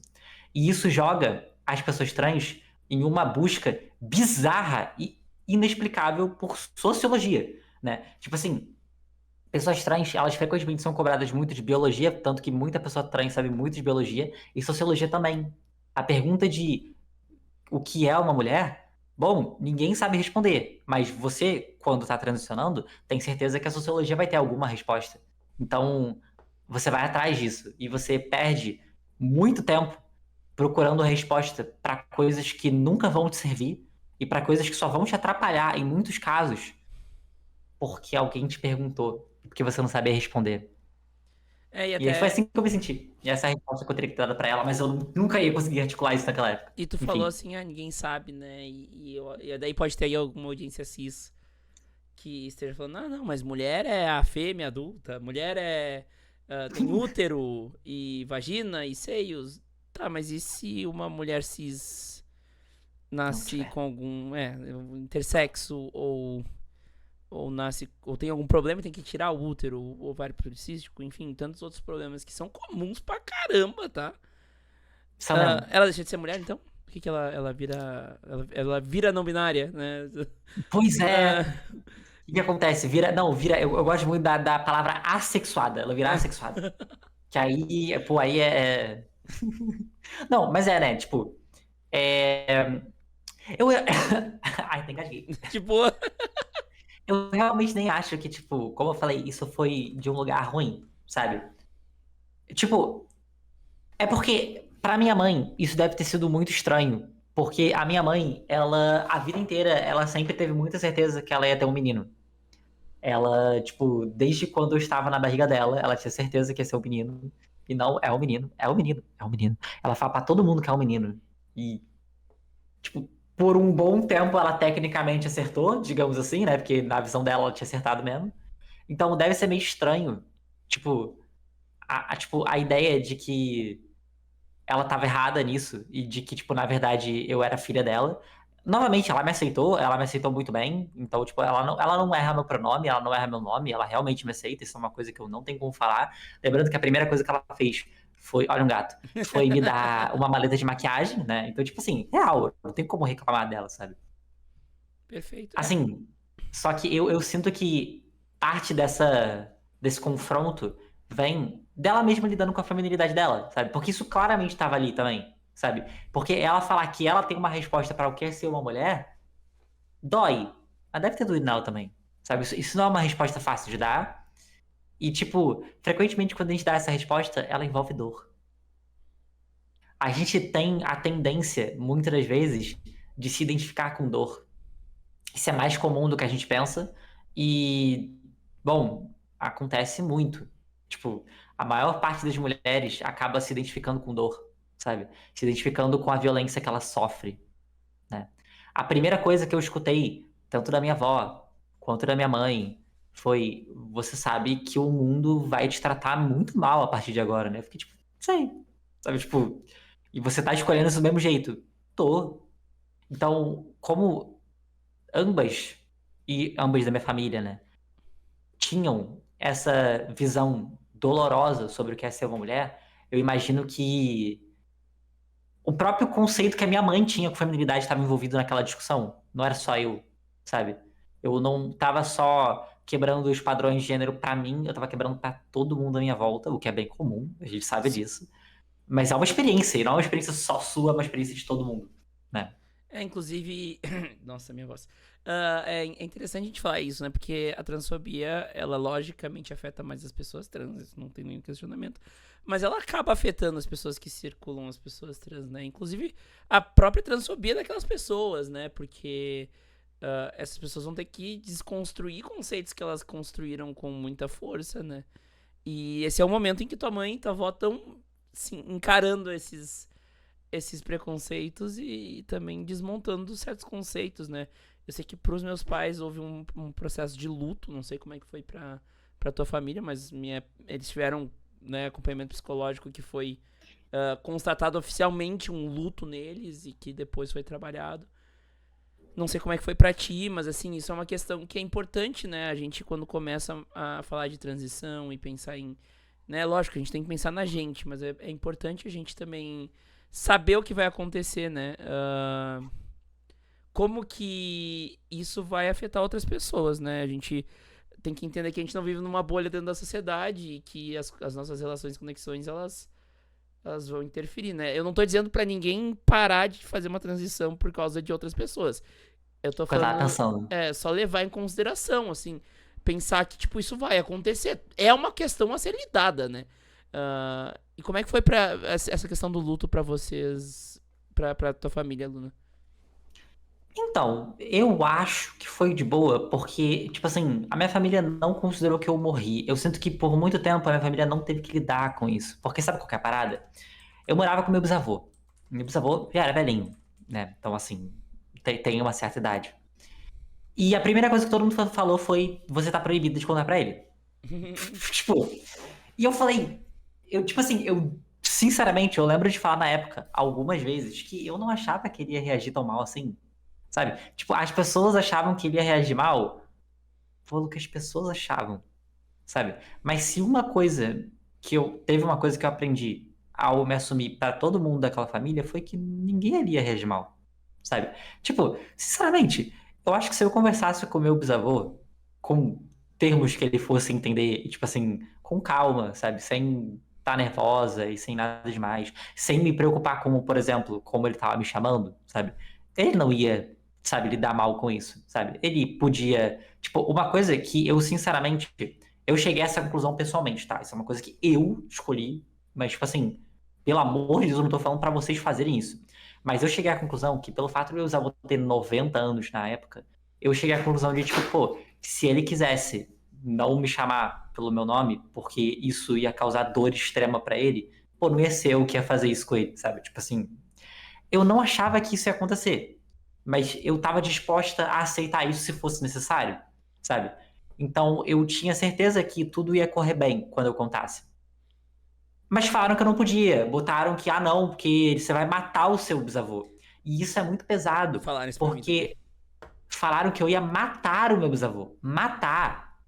E isso joga as pessoas trans em uma busca bizarra e inexplicável por sociologia, né? Tipo assim, pessoas trans, elas frequentemente são cobradas muito de biologia, tanto que muita pessoa trans sabe muito de biologia, e sociologia também. A pergunta de o que é uma mulher, bom, ninguém sabe responder, mas você, quando está transicionando, tem certeza que a sociologia vai ter alguma resposta. Então, você vai atrás disso e você perde muito tempo procurando resposta para coisas que nunca vão te servir e para coisas que só vão te atrapalhar em muitos casos porque alguém te perguntou, porque você não sabia responder. é, e E aí foi até. assim que eu me senti. E essa é a resposta que eu teria que ter dado pra ela, mas eu nunca ia conseguir articular isso naquela época. E tu falou Enfim. assim, ah, ninguém sabe, né? E daí pode ter aí alguma audiência cis que esteja falando, ah, não, mas mulher é a fêmea adulta, mulher é. Tem útero e vagina e seios. Tá, mas e se uma mulher cis Não nasce tiver. com algum. Intersexo ou nasce. Ou tem algum problema, tem que tirar o útero, o ovário policístico, enfim, tantos outros problemas que são comuns pra caramba, tá? Só mesmo. Ela deixa de ser mulher, então? Por que, que ela vira. Ela vira não binária, né? Pois Ah, é. O que acontece? Vira. Não, vira. Eu gosto muito da palavra assexuada. Ela vira ah. assexuada. Que aí, pô, aí é. Não, mas é, né? Tipo. É... Eu. Ai, até engasguei. Tipo, Eu realmente nem acho que, tipo, como eu falei, isso foi de um lugar ruim, sabe? Tipo, é porque, pra minha mãe, isso deve ter sido muito estranho. Porque a minha mãe, ela, a vida inteira, ela sempre teve muita certeza que ela ia ter um menino. Ela, tipo, desde quando eu estava na barriga dela, ela tinha certeza que ia ser um menino. E não, é um menino, é um menino, é um menino. Ela fala pra todo mundo que é um menino. E, tipo, por um bom tempo ela tecnicamente acertou, digamos assim, né? Porque na visão dela ela tinha acertado mesmo. Então deve ser meio estranho. Tipo, tipo, a ideia de que ela tava errada nisso e de que, tipo, na verdade eu era filha dela. Novamente, ela me aceitou muito bem. Então, tipo, ela não erra meu pronome, ela não erra meu nome, ela realmente me aceita. Isso é uma coisa que eu não tenho como falar. Lembrando que a primeira coisa que ela fez foi, olha um gato, foi me dar uma maleta de maquiagem, né? Então, tipo assim, real, eu não tenho como reclamar dela, sabe? Perfeito. É. Assim, só que eu sinto que parte desse confronto vem dela mesma lidando com a feminilidade dela, sabe? Porque isso claramente estava ali também, sabe? Porque ela falar que ela tem uma resposta para o que é ser uma mulher, dói. Mas deve ter doído nela também, sabe? Isso não é uma resposta fácil de dar. E, tipo, frequentemente quando a gente dá essa resposta, ela envolve dor. A gente tem a tendência, muitas das vezes, de se identificar com dor. Isso é mais comum do que a gente pensa. E, bom, acontece muito. Tipo, a maior parte das mulheres acaba se identificando com dor, sabe? Se identificando com a violência que ela sofre, né? A primeira coisa que eu escutei, tanto da minha avó quanto da minha mãe, foi: você sabe que o mundo vai te tratar muito mal a partir de agora, né? Eu fiquei tipo, sei. Sabe, tipo, e você tá escolhendo isso do mesmo jeito. Tô. Então, como ambas, e ambas da minha família, né, tinham essa visão dolorosa sobre o que é ser uma mulher, eu imagino que o próprio conceito que a minha mãe tinha com feminilidade estava envolvido naquela discussão. Não era só eu, sabe? Eu não tava só quebrando os padrões de gênero pra mim, eu tava quebrando pra todo mundo à minha volta, o que é bem comum, a gente sabe Sim. disso. Mas é uma experiência, e não é uma experiência só sua, é uma experiência de todo mundo, né? É, inclusive. Nossa, minha voz. É interessante a gente falar isso, né? Porque a transfobia, ela logicamente afeta mais as pessoas trans, isso não tem nenhum questionamento. Mas ela acaba afetando as pessoas que circulam as pessoas trans, né? Inclusive a própria transfobia daquelas pessoas, né? Porque essas pessoas vão ter que desconstruir conceitos que elas construíram com muita força, né? E esse é o momento em que tua mãe e tua avó estão encarando esses preconceitos e também desmontando certos conceitos, né? Eu sei que pros meus pais houve um processo de luto, não sei como é que foi pra tua família, mas eles tiveram, né, acompanhamento psicológico que foi constatado oficialmente um luto neles e que depois foi trabalhado. Não sei como é que foi pra ti, mas assim, isso é uma questão que é importante, né? A gente quando começa a falar de transição e pensar em, né, lógico, a gente tem que pensar na gente, mas é importante a gente também saber o que vai acontecer, né? Como que isso vai afetar outras pessoas, né? A gente tem que entender que a gente não vive numa bolha dentro da sociedade e que as nossas relações e conexões, elas vão interferir, né? Eu não tô dizendo pra ninguém parar de fazer uma transição por causa de outras pessoas. Eu tô Com essa falando, atenção. só levar em consideração, assim, pensar que, tipo, isso vai acontecer. É uma questão a ser lidada, né? E como é que foi pra essa questão do luto pra vocês, pra tua família, Luna? Então, eu acho que foi de boa, porque, tipo assim, a minha família não considerou que eu morri. Eu sinto que por muito tempo a minha família não teve que lidar com isso. Porque sabe qual que é a parada? Eu morava com meu bisavô. Meu bisavô já era velhinho, né? Então, assim, tem uma certa idade. E a primeira coisa que todo mundo falou foi: você tá proibido de contar pra ele. Tipo, e eu falei, tipo assim, sinceramente, eu lembro de falar na época, algumas vezes, que eu não achava que ele ia reagir tão mal assim, sabe? Tipo, as pessoas achavam que ele ia reagir mal pelo que as pessoas achavam, sabe? Mas se teve uma coisa que eu aprendi ao me assumir pra todo mundo daquela família foi que ninguém ali ia reagir mal, sabe? Tipo, sinceramente, eu acho que se eu conversasse com o meu bisavô com termos que ele fosse entender, e, tipo assim, com calma, sabe? Sem estar nervosa e sem nada demais, sem me preocupar como, por exemplo, como ele tava me chamando, sabe? Ele não ia, sabe, lidar mal com isso, sabe? Ele podia, tipo, uma coisa que eu, sinceramente, eu cheguei a essa conclusão pessoalmente, tá? Isso é uma coisa que eu escolhi, mas, tipo assim, pelo amor de Deus, eu não tô falando pra vocês fazerem isso. Mas eu cheguei à conclusão que, pelo fato de eu usar, vou ter 90 anos na época, eu cheguei à conclusão de, tipo, pô, se ele quisesse não me chamar pelo meu nome, porque isso ia causar dor extrema pra ele, não ia ser eu que ia fazer isso com ele, sabe? Tipo assim, eu não achava que isso ia acontecer. mas eu tava disposta a aceitar isso se fosse necessário, sabe? Então eu tinha certeza que tudo ia correr bem quando eu contasse. Mas falaram que eu não podia, botaram que, não, porque você vai matar o seu bisavô. E isso é muito pesado, Falaram isso pra mim também. porque falaram que eu ia matar o meu bisavô. Matar,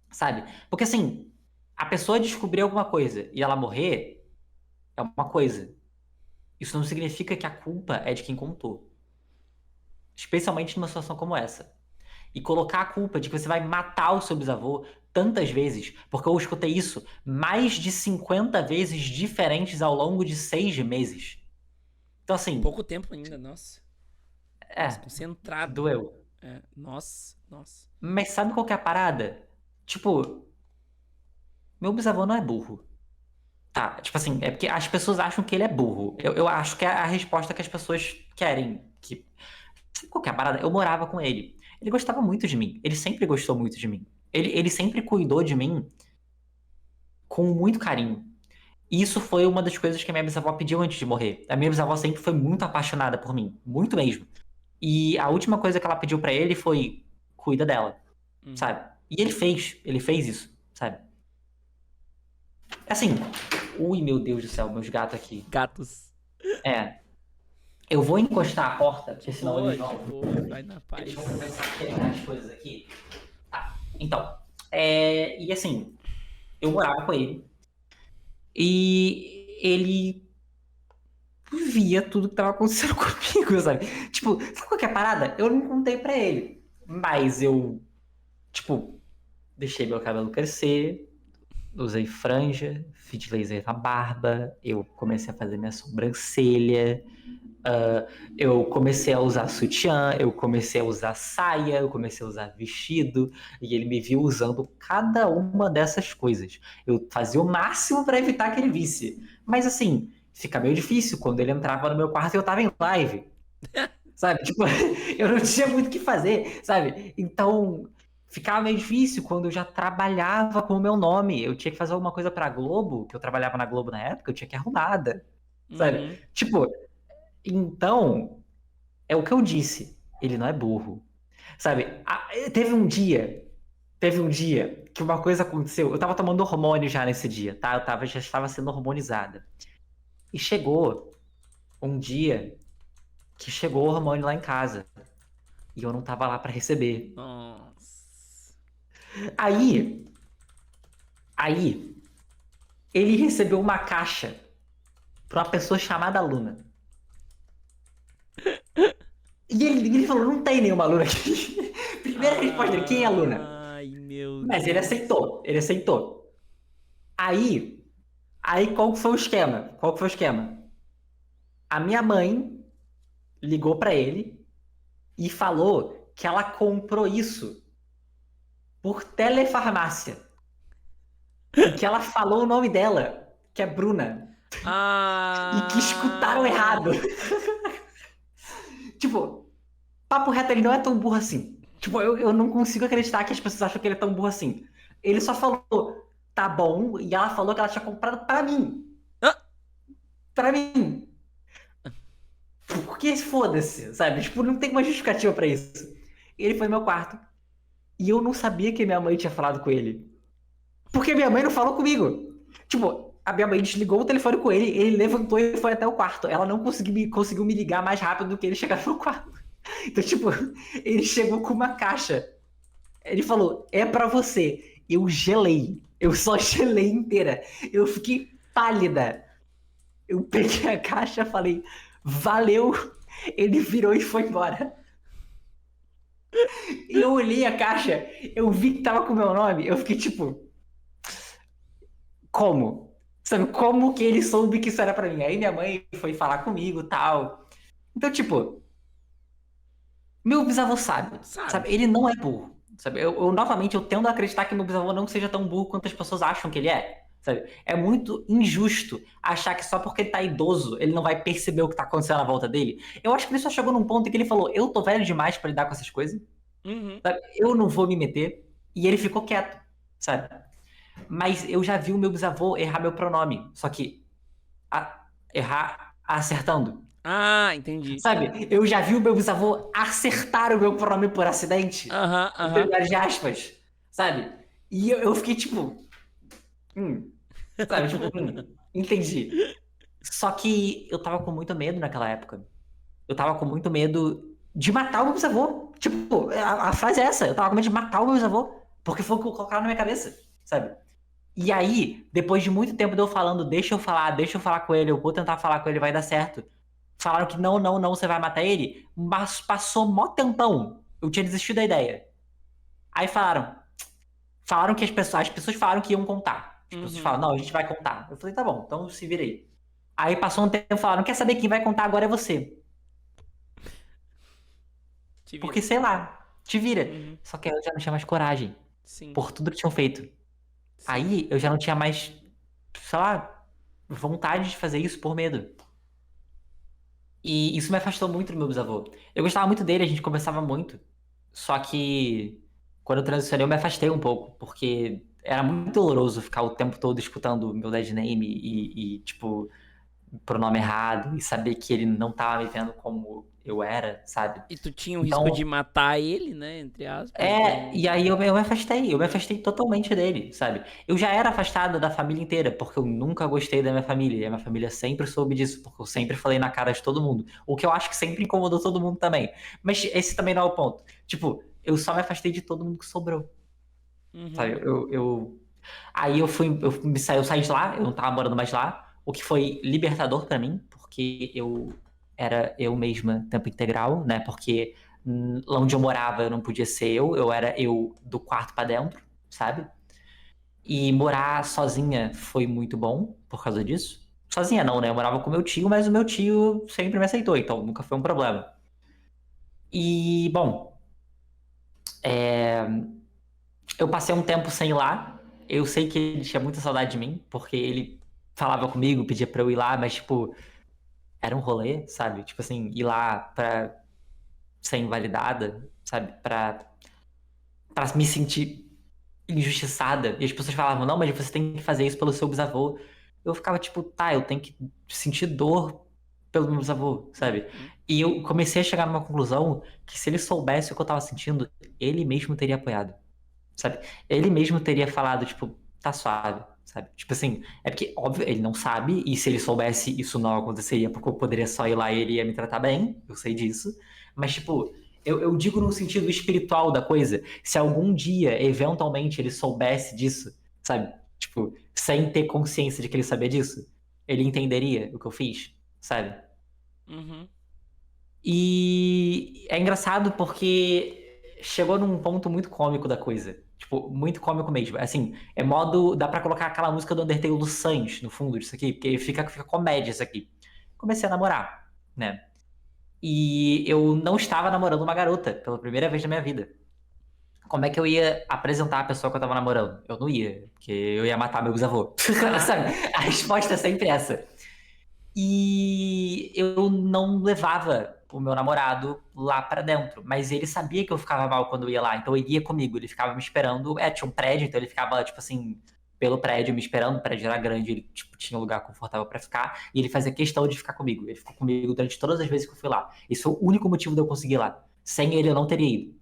sabe? Porque assim, a pessoa descobrir alguma coisa e ela morrer é uma coisa. Isso não significa que a culpa é de quem contou. Especialmente numa situação como essa. E colocar a culpa de que você vai matar o seu bisavô tantas vezes, porque eu escutei isso mais de 50 vezes diferentes ao longo de 6 meses. Então, assim, Pouco tempo ainda, nossa. Nossa, concentrado. doeu. Nossa. Mas sabe qual que é a parada? Tipo, meu bisavô não é burro. Tá, tipo assim, é porque as pessoas acham que ele é burro. Eu acho que é a resposta que as pessoas querem. Sabe qual que é a parada? Eu morava com ele. Ele gostava muito de mim. Ele sempre gostou muito de mim. Ele sempre cuidou de mim com muito carinho. E isso foi uma das coisas que a minha bisavó pediu antes de morrer. A minha bisavó sempre foi muito apaixonada por mim. Muito mesmo. E a última coisa que ela pediu pra ele foi: cuida dela, sabe? E ele fez isso, sabe? Assim, ui, meu Deus do céu, meus gatos aqui. Gatos. Eu vou encostar a porta, porque senão eles vão. Vai na paz. Eles vão começar a quebrar as coisas aqui. Tá, então. E assim, eu morava com ele. E ele via tudo que tava acontecendo comigo, sabe? Tipo, sabe qual que é a parada? Eu não contei pra ele. Mas eu, tipo, deixei meu cabelo crescer, usei franja, fiz laser na barba, eu comecei a fazer minha sobrancelha, eu comecei a usar sutiã, eu comecei a usar saia, eu comecei a usar vestido, e ele me viu usando cada uma dessas coisas. Eu fazia o máximo para evitar que ele visse. Mas assim, fica meio difícil quando ele entrava no meu quarto e eu tava em live. Sabe? Tipo, eu não tinha muito o que fazer, sabe? Então, ficava meio difícil quando eu já trabalhava com o meu nome. Eu tinha que fazer alguma coisa pra Globo, que eu trabalhava na Globo na época, eu tinha que arrumar nada, sabe? Tipo, então, é o que eu disse. Ele não é burro. Sabe? Teve um dia que uma coisa aconteceu. Eu tava tomando hormônio já nesse dia, tá? Já estava sendo hormonizada. E chegou um dia que chegou o hormônio lá em casa. E eu não tava lá pra receber. Nossa. Aí, ele recebeu uma caixa pra uma pessoa chamada Luna. E ele falou: não tem nenhuma Luna aqui. Primeira resposta dele: quem é a Luna? Ai, meu Mas Deus. ele aceitou. Aí qual que foi o esquema? A minha mãe ligou pra ele e falou que ela comprou isso por telefarmácia. E que ela falou o nome dela, que é Bruna. E que escutaram errado. Tipo, papo reto, ele não é tão burro assim. Tipo, eu não consigo acreditar que as pessoas acham que ele é tão burro assim. Ele só falou, tá bom, e ela falou que ela tinha comprado pra mim. Pra mim. Porque foda-se, sabe? Tipo, não tem uma justificativa pra isso. Ele foi no meu quarto. E eu não sabia que minha mãe tinha falado com ele. Porque minha mãe não falou comigo. Tipo, a minha mãe desligou o telefone com ele levantou e foi até o quarto. Ela não conseguiu me ligar mais rápido do que ele chegar no quarto. Então, tipo, ele chegou com uma caixa. Ele falou, é pra você. Eu gelei. Eu só gelei inteira. Eu fiquei pálida. Eu peguei a caixa, falei, valeu. Ele virou e foi embora. Eu olhei a caixa, eu vi que tava com o meu nome, eu fiquei tipo, como? Sabe, como que ele soube que isso era pra mim? Aí minha mãe foi falar comigo e tal. Então, tipo, meu bisavô sabe? Ele não é burro, sabe? Novamente, eu tendo a acreditar que meu bisavô não seja tão burro quanto as pessoas acham que ele é, sabe? É muito injusto achar que só porque ele tá idoso, ele não vai perceber o que tá acontecendo à volta dele. Eu acho que ele só chegou num ponto em que ele falou, eu tô velho demais pra lidar com essas coisas, sabe? Eu não vou me meter. E ele ficou quieto, sabe? Mas eu já vi o meu bisavô errar meu pronome, só que errar acertando. Ah, entendi. Sabe? Eu já vi o meu bisavô acertar o meu pronome por acidente. Aham, Entre aham. várias aspas. Sabe? E eu fiquei tipo. Hum, sabe? Tipo, entendi. Só que eu tava com muito medo naquela época. Eu tava com muito medo de matar o meu bisavô. Tipo, a frase é essa. Eu tava com medo de matar o meu bisavô. Porque foi o que colocaram na minha cabeça. Sabe? E aí, depois de muito tempo de eu falando, deixa eu falar com ele, eu vou tentar falar com ele, vai dar certo. Falaram que não, não, não, você vai matar ele. Mas passou mó tempão. Eu tinha desistido da ideia. Aí falaram que as pessoas falaram que iam contar. As pessoas Uhum. falaram, não, a gente vai contar. Eu falei, tá bom, então se vira aí. Aí passou um tempo, falaram, quer saber quem vai contar agora é você. Te vira. Porque, sei lá, te vira. Uhum. Só que aí eu já não tinha mais coragem, Sim, por tudo que tinham feito. sim. Aí eu já não tinha mais, sei lá, vontade de fazer isso por medo. E isso me afastou muito do meu bisavô. Eu gostava muito dele, a gente conversava muito. Só que quando eu transicionei, eu me afastei um pouco, porque era muito doloroso ficar o tempo todo escutando meu dead name tipo, pronome errado, e saber que ele não tava me vendo como eu era, sabe? E tu tinha o risco de Então, matar ele, né? Entre aspas, então. e aí eu me afastei totalmente dele, sabe? Eu já era afastado da família inteira, porque eu nunca gostei da minha família, e a minha família sempre soube disso, porque eu sempre falei na cara de todo mundo, o que eu acho que sempre incomodou todo mundo também. Mas esse também não é o ponto. Tipo, eu só me afastei de todo mundo que sobrou, Uhum. sabe? Aí eu saí de lá, eu não tava morando mais lá, o que foi libertador pra mim, porque eu era eu mesma tempo integral, né? Porque lá onde eu morava eu não podia ser eu era eu do quarto pra dentro, sabe? E morar sozinha foi muito bom por causa disso. Sozinha não, né? Eu morava com meu tio, mas o meu tio sempre me aceitou, então nunca foi um problema. E, bom, eu passei um tempo sem ir lá. Eu sei que ele tinha muita saudade de mim, porque ele falava comigo, pedia pra eu ir lá, mas, tipo, era um rolê, sabe? Tipo assim, ir lá pra ser invalidada, sabe? Pra me sentir injustiçada. E as pessoas falavam, não, mas você tem que fazer isso pelo seu bisavô. Eu ficava tipo, tá, eu tenho que sentir dor pelo meu bisavô, sabe? Uhum. E eu comecei a chegar numa conclusão que se ele soubesse o que eu tava sentindo, ele mesmo teria apoiado, sabe? Ele mesmo teria falado, tipo, tá suave, sabe? Tipo assim, é porque, óbvio, ele não sabe, e se ele soubesse, isso não aconteceria, porque eu poderia só ir lá e ele ia me tratar bem, eu sei disso. Mas, tipo, eu digo no sentido espiritual da coisa. Se algum dia, eventualmente, ele soubesse disso, sabe? Tipo, sem ter consciência de que ele sabia disso, ele entenderia o que eu fiz, sabe? Uhum. E é engraçado porque chegou num ponto muito cômico da coisa. Tipo, muito cômico mesmo. Assim, é modo. Dá pra colocar aquela música do Undertale do Sans no fundo disso aqui, porque fica comédia isso aqui. Comecei a namorar, né? E eu não estava namorando uma garota pela primeira vez na minha vida. Como é que eu ia apresentar a pessoa que eu tava namorando? Eu não ia, porque eu ia matar meu bisavô. Aham. Sabe? A resposta é sempre essa. E eu não levava o meu namorado lá pra dentro, mas ele sabia que eu ficava mal quando eu ia lá, então ele ia comigo, ele ficava me esperando. Tinha um prédio, então ele ficava, tipo assim, pelo prédio me esperando, o prédio era grande, ele, tipo, tinha um lugar confortável pra ficar, e ele fazia questão de ficar comigo. Ele ficou comigo durante todas as vezes que eu fui lá. Esse foi o único motivo de eu conseguir ir lá. Sem ele eu não teria ido.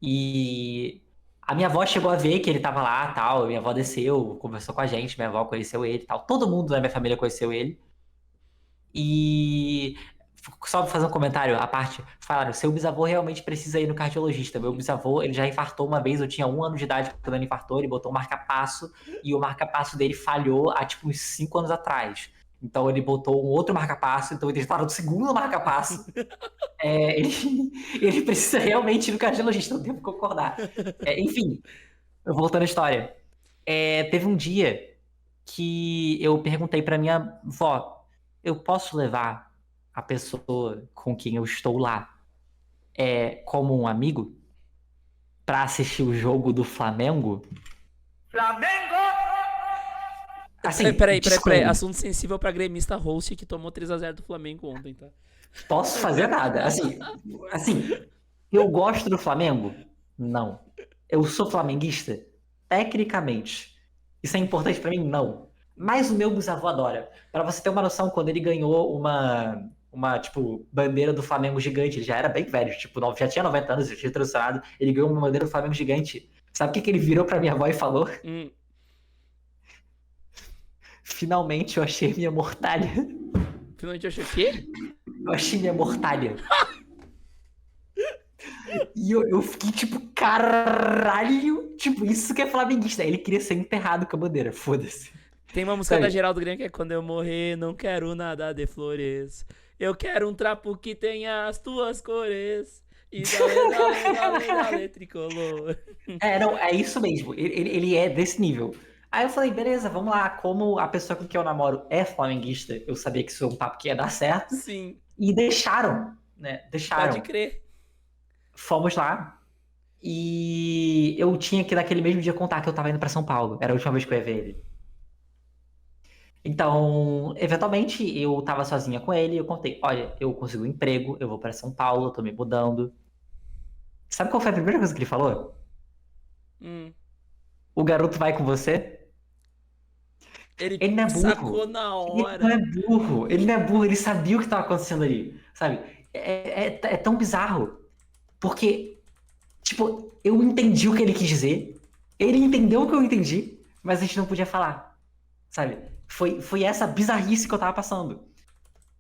E a minha avó chegou a ver que ele tava lá, tal, minha avó desceu, conversou com a gente, minha avó conheceu ele, tal. Todo mundo da minha família conheceu ele. E só pra fazer um comentário à parte, falaram, seu bisavô realmente precisa ir no cardiologista. Meu bisavô, ele já infartou uma vez, eu tinha 1 ano de idade quando ele infartou, ele botou um marca-passo e o marca-passo dele falhou há tipo uns 5 anos atrás. Então ele botou um outro marca-passo, então eles falaram do segundo marca-passo. Ele, ele precisa realmente ir no cardiologista, não tenho que concordar. Enfim, voltando à história. Teve um dia que eu perguntei pra minha vó, eu posso levar a pessoa com quem eu estou lá como um amigo pra assistir o jogo do Flamengo? Assim, Peraí. disclaimer, Assunto sensível pra gremista host que tomou 3-0 do Flamengo ontem, tá? posso fazer nada. Assim, eu gosto do Flamengo? Não. Eu sou flamenguista? Tecnicamente. Isso é importante pra mim? Não. Mas o meu bisavô adora. Pra você ter uma noção, quando ele ganhou uma, tipo, bandeira do Flamengo gigante. Ele já era bem velho, tipo, já tinha 90 anos, já tinha transicionado. Ele ganhou uma bandeira do Flamengo gigante. Sabe o que ele virou pra minha avó e falou? Hum. Finalmente eu achei minha mortalha. Finalmente eu achei o quê? Eu achei minha mortalha. E eu fiquei tipo, caralho. Tipo, isso que é flamenguista. Ele queria ser enterrado com a bandeira. Foda-se. Tem uma música da Geraldo Grande que é quando eu morrer, não quero nada de flores. Eu quero um trapo que tenha as tuas cores. E dale, tricolor. Não, é isso mesmo. Ele é desse nível. Aí eu falei, beleza, vamos lá. Como a pessoa com quem eu namoro é flamenguista, eu sabia que isso é um papo que ia dar certo. Sim. E deixaram, né? Deixaram. Pode crer. Fomos lá. E eu tinha que naquele mesmo dia contar que eu tava indo pra São Paulo. Era a última vez que eu ia ver ele. Então, eventualmente, eu tava sozinha com ele e eu contei, olha, eu consegui um emprego, eu vou pra São Paulo, eu tô me mudando. Sabe qual foi a primeira coisa que ele falou? O garoto vai com você? Ele Ele não é sacou burro. na Ele não hora. é burro. Ele não é burro, ele sabia o que tava acontecendo ali, sabe? É tão bizarro. Porque, tipo, eu entendi o que ele quis dizer, ele entendeu o que eu entendi, mas a gente não podia falar, sabe? Foi essa bizarrice que eu tava passando.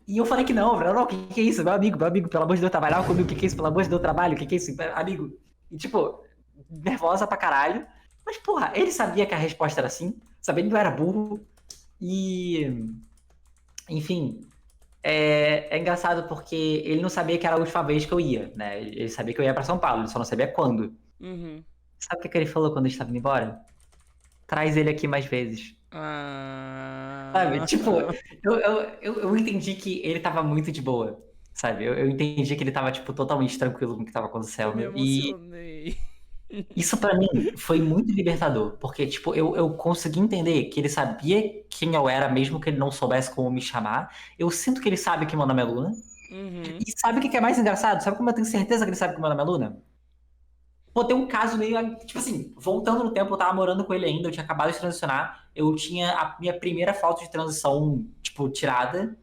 E eu falei que não, o que é isso? Meu amigo, pelo amor de Deus, trabalhar comigo, o que é isso? Pelo amor de Deus, trabalho, o que é isso? Amigo. E tipo, nervosa pra caralho. Mas, porra, ele sabia que a resposta era sim, sabia que eu era burro. E, enfim, é engraçado porque ele não sabia que era a última vez que eu ia, né? Ele sabia que eu ia pra São Paulo, ele só não sabia quando. Uhum. Sabe o que ele falou quando a gente tava indo embora? Traz ele aqui mais vezes. Sabe? Tipo, eu entendi que ele tava muito de boa, sabe? Eu entendi que ele tava, tipo, totalmente tranquilo com o que tava Eu me acontecendo. E emocionei. isso pra mim foi muito libertador, porque, tipo, eu consegui entender que ele sabia quem eu era, mesmo que ele não soubesse como me chamar. Eu sinto que ele sabe que meu nome é Luna. Uhum. E sabe o que é mais engraçado? Sabe como eu tenho certeza que ele sabe que meu nome é Luna? Pô, tem um caso meio. Tipo assim, voltando no tempo, eu tava morando com ele ainda, eu tinha acabado de transicionar. Eu tinha a minha primeira foto de transição, tipo, tirada.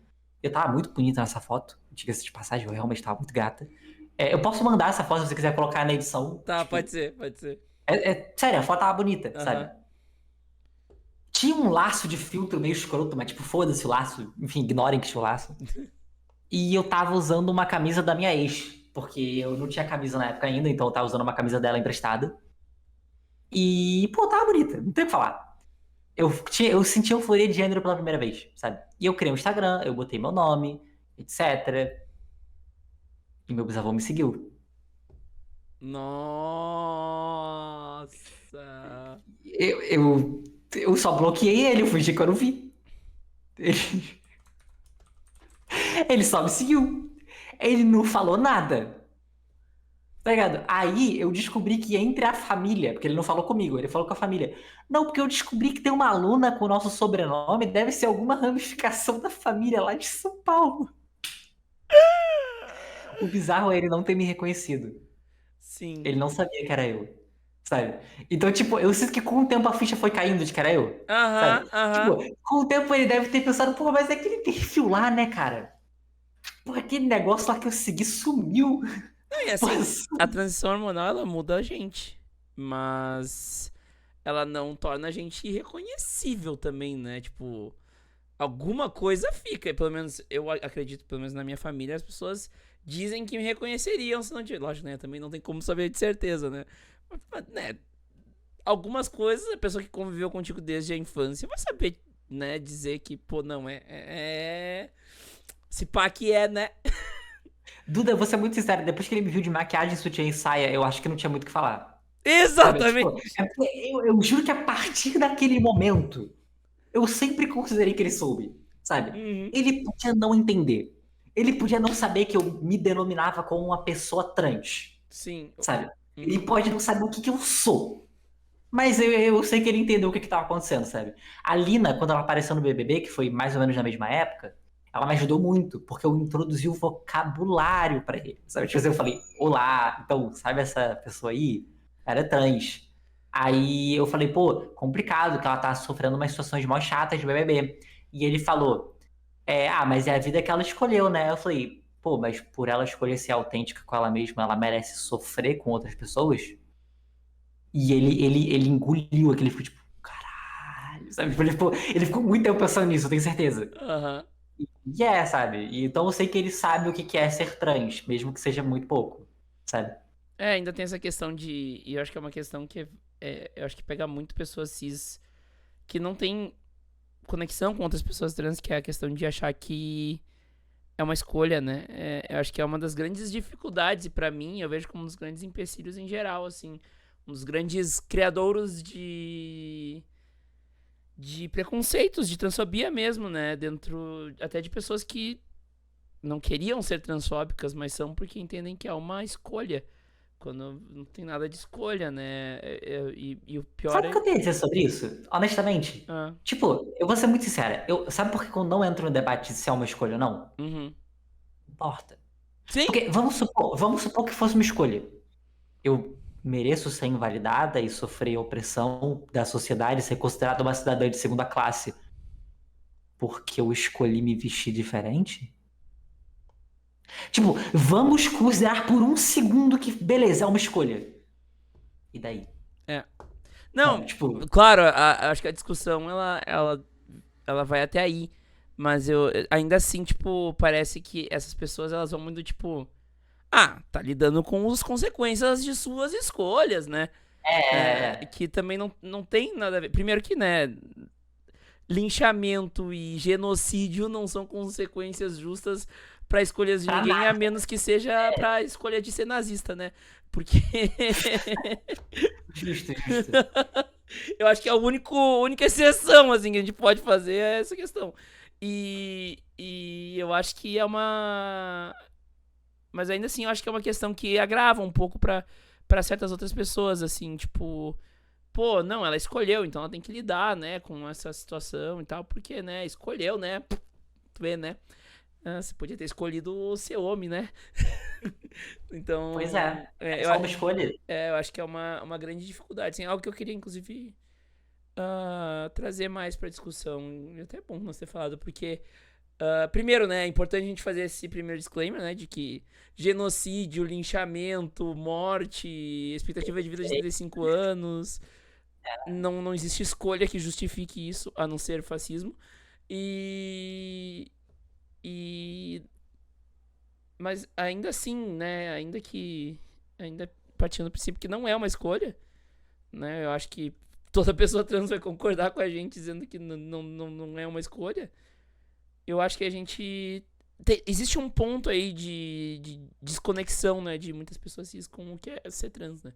Eu tava muito bonita nessa foto. Diga-se de passagem, eu realmente tava muito gata. Eu posso mandar essa foto se você quiser colocar na edição. Tá, Tipo, pode ser, pode ser. sério, a foto tava bonita, Aham. sabe? Tinha um laço de filtro meio escroto, mas tipo, foda-se o laço. Enfim, ignorem que tinha o laço. E eu tava usando uma camisa da minha ex, porque eu não tinha camisa na época ainda, então eu tava usando uma camisa dela emprestada. E, pô, tava bonita, não tem o que falar. Eu senti euforia de gênero pela primeira vez, sabe? E eu criei um Instagram, eu botei meu nome, etc. E meu bisavô me seguiu. Nossa. Eu, eu, eu só bloqueei ele, eu fingi que eu não vi. Ele, ele só me seguiu. Ele não falou nada. Tá ligado? Aí eu descobri que entre a família, porque ele não falou comigo, ele falou com a família. Não, porque eu descobri que tem uma aluna com o nosso sobrenome, deve ser alguma ramificação da família lá de São Paulo. O bizarro é ele não ter me reconhecido. Sim. Ele não sabia que era eu, sabe? Então, tipo, eu sinto que com o tempo a ficha foi caindo de que era eu, Aham, sabe? aham. Tipo, com o tempo ele deve ter pensado, pô, mas é aquele perfil lá, né, cara? Pô, aquele negócio lá que eu segui sumiu. Não, e Pô, assim, a transição hormonal, ela muda a gente. Mas ela não torna a gente irreconhecível também, né? Tipo, alguma coisa fica. E pelo menos eu acredito, pelo menos na minha família, as pessoas dizem que me reconheceriam se não tivesse. Lógico, né? Também não tem como saber de certeza, né? Mas, né? Algumas coisas, a pessoa que conviveu contigo desde a infância vai saber, né? Dizer que, pô, não, se pá que é, né? Duda, eu vou ser muito sincero, depois que ele me viu de maquiagem, sutiã e saia, eu acho que não tinha muito o que falar. Sabe? Tipo, Exatamente! porque eu juro que a partir daquele momento, eu sempre considerei que ele soube, sabe? Uhum. Ele podia não entender. Ele podia não saber que eu me denominava como uma pessoa trans, Sim. sabe? Ele Uhum. pode não saber o que eu sou. Mas eu sei que ele entendeu o que estava acontecendo, sabe? A Lina, quando ela apareceu no BBB, que foi mais ou menos na mesma época, ela me ajudou muito, porque eu introduzi o vocabulário pra ele, sabe? Tipo assim, eu falei, olá, então, sabe essa pessoa aí? Ela é trans. Aí eu falei, pô, complicado, que ela tá sofrendo umas situações mó chatas de BBB. E ele falou, Mas é a vida que ela escolheu, né? Eu falei, pô, mas por ela escolher ser autêntica com ela mesma, ela merece sofrer com outras pessoas? E ele engoliu aquele, ficou tipo, caralho, sabe? Tipo, ele ficou muito tempo pensando nisso, eu tenho certeza. Aham. Sabe? E então eu sei que ele sabe o que que é ser trans, mesmo que seja muito pouco, sabe? Ainda tem essa questão de. E eu acho que é uma questão que. Eu acho que pega muito pessoas cis que não tem conexão com outras pessoas trans, que é a questão de achar que é uma escolha, né? Eu acho que é uma das grandes dificuldades, e pra mim, eu vejo como um dos grandes empecilhos em geral, assim. Um dos grandes criadouros de preconceitos, de transfobia mesmo, né? Dentro até de pessoas que não queriam ser transfóbicas, mas são porque entendem que é uma escolha. Quando não tem nada de escolha, né? E o pior Sabe o que é. eu tenho a dizer sobre isso? Honestamente. Ah, Tipo, eu vou ser muito sincera. Sabe por que eu não entro no debate de se é uma escolha ou não? Não uhum. importa. Sim! Porque vamos supor que fosse uma escolha. Eu mereço ser invalidada e sofrer opressão da sociedade, ser considerada uma cidadã de segunda classe porque eu escolhi me vestir diferente? Tipo, vamos considerar por um segundo que, beleza, é uma escolha. E daí? É. Sabe? Não, Tipo, claro, acho que a discussão ela vai até aí. Mas eu ainda assim, tipo, parece que essas pessoas elas vão muito, tipo. Ah, tá lidando com as consequências de suas escolhas, né? é, é, é. Que também não tem nada a ver. Primeiro que, né, linchamento e genocídio não são consequências justas para escolhas de Pra ninguém, a nada. menos que seja pra escolha de ser nazista, né? Porque Justo, justo. eu acho que é a única exceção assim, que a gente pode fazer é essa questão. E eu acho que é uma. Mas ainda assim, eu acho que é uma questão que agrava um pouco pra certas outras pessoas, assim, tipo. Pô, não, ela escolheu, então ela tem que lidar, né, com essa situação e tal, porque, né, escolheu, né, tu vê, né, você podia ter escolhido ser homem, né, Pois então, é. É só uma escolha. eu acho que é uma grande dificuldade, assim, algo que eu queria, inclusive, trazer mais pra discussão, e até é bom nós ter falado, porque, primeiro, né, é importante a gente fazer esse primeiro disclaimer, né, de que genocídio, linchamento, morte, expectativa de vida de 35 anos, não existe escolha que justifique isso, a não ser fascismo. E. E. Mas ainda assim, né? Ainda que. Ainda partindo do princípio que não é uma escolha, né? Eu acho que toda pessoa trans vai concordar com a gente dizendo que não é uma escolha. Eu acho que a gente. Existe um ponto aí de desconexão, né? De muitas pessoas cis com o que é ser trans, né?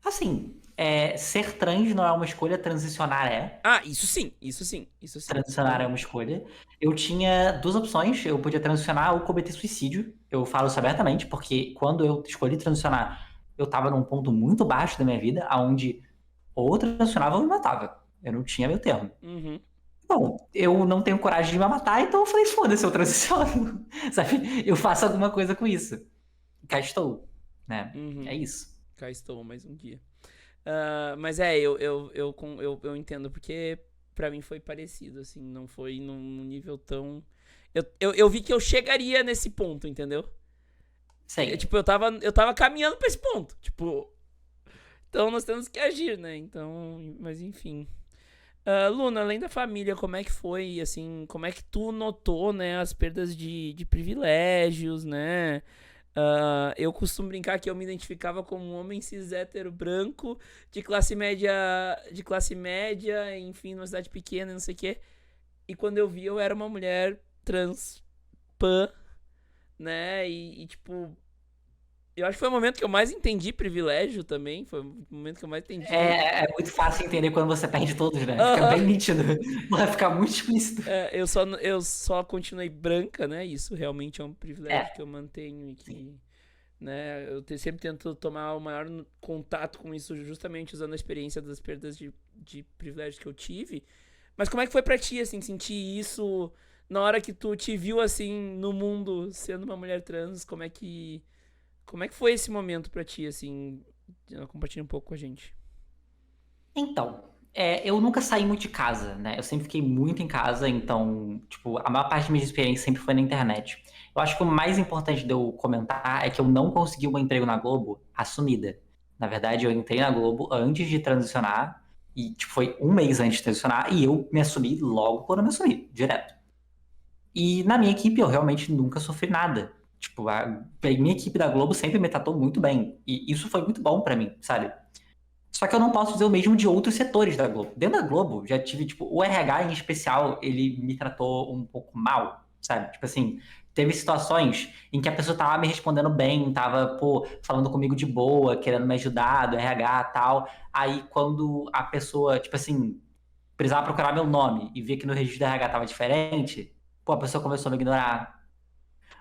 Assim, ser trans não é uma escolha, transicionar é. Ah, isso sim, isso sim, isso sim. Transicionar é uma escolha. Eu tinha duas opções. Eu podia transicionar ou cometer suicídio. Eu falo isso abertamente, porque quando eu escolhi transicionar, eu tava num ponto muito baixo da minha vida, onde ou eu transicionava ou eu me matava. Eu não tinha meu termo. Uhum, Bom, eu não tenho coragem de me matar, então eu falei, foda-se, eu transiciono. Sabe? Eu faço alguma coisa com isso. Cá estou, né? É uhum. isso. Cá estou mais um dia. Mas eu entendo, porque pra mim foi parecido, assim, não foi num nível tão. Eu vi que eu chegaria nesse ponto, entendeu? Sei. Tipo, eu tava caminhando pra esse ponto. Tipo, então nós temos que agir, né? Então, mas enfim. Luna, além da família, como é que foi, assim, como é que tu notou, né, as perdas de privilégios, né? Eu costumo brincar que eu me identificava como um homem cis hétero branco de classe média, enfim, numa cidade pequena, não sei o quê. E quando eu vi, eu era uma mulher trans pan, né? Tipo, eu acho que foi o momento que eu mais entendi privilégio também. Foi o momento que eu mais entendi. É muito fácil entender quando você perde todos, né? Fica Aham. bem nítido. Vai ficar muito explícito. Eu só continuei branca, né? Isso realmente é um privilégio É, que eu mantenho e sim. que, né, sempre tento tomar o maior contato com isso, justamente usando a experiência das perdas de privilégios que eu tive. Mas como é que foi pra ti, assim, sentir isso na hora que tu te viu, assim, no mundo, sendo uma mulher trans? Como é que foi esse momento pra ti, assim? Compartilha um pouco com a gente. Então, Eu nunca saí muito de casa, né? Eu sempre fiquei muito em casa, então, tipo, a maior parte da minha experiência sempre foi na internet. Eu acho que o mais importante de eu comentar é que eu não consegui um emprego na Globo assumida. Na verdade, eu entrei na Globo antes de transicionar, e, tipo, foi um mês antes de transicionar, e eu me assumi logo quando eu me assumi, direto. E na minha equipe eu realmente nunca sofri nada. Tipo, a minha equipe da Globo sempre me tratou muito bem. E isso foi muito bom pra mim, sabe? Só que eu não posso dizer o mesmo de outros setores da Globo. Dentro da Globo, já tive, tipo, o RH em especial, ele me tratou um pouco mal, sabe? Tipo assim, teve situações em que a pessoa tava me respondendo bem, tava, pô, falando comigo de boa, querendo me ajudar, do RH e tal. Aí quando a pessoa, tipo assim, precisava procurar meu nome e via que no registro do RH tava diferente, pô, a pessoa começou a me ignorar.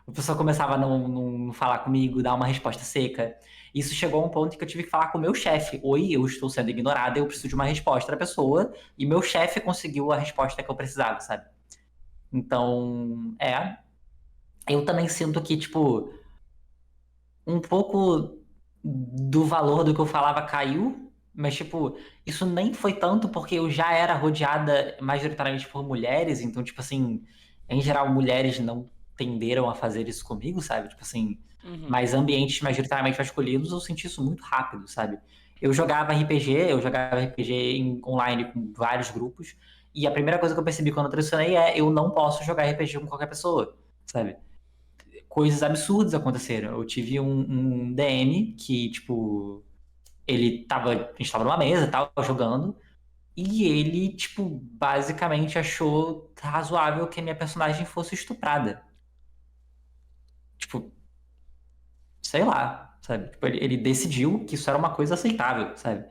A pessoa começava a não falar comigo, dar uma resposta seca. Isso chegou a um ponto que eu tive que falar com o meu chefe. Oi, eu estou sendo ignorada, eu preciso de uma resposta da pessoa. E meu chefe conseguiu a resposta que eu precisava, sabe? Então, eu também sinto que, tipo, um pouco do valor do que eu falava caiu, mas, tipo, isso nem foi tanto porque eu já era rodeada majoritariamente por mulheres, então, tipo assim, em geral, mulheres não tenderam a fazer isso comigo, sabe? Tipo assim, Uhum. mas ambientes majoritariamente masculinos, eu senti isso muito rápido, sabe? Eu jogava RPG online com vários grupos, e a primeira coisa que eu percebi quando eu transicionei é eu não posso jogar RPG com qualquer pessoa, sabe? Coisas absurdas aconteceram. Eu tive um DM que, tipo, a gente tava numa mesa, tal, jogando, e ele, tipo, basicamente achou razoável que a minha personagem fosse estuprada. Tipo, sei lá, sabe? Tipo, ele decidiu que isso era uma coisa aceitável, sabe?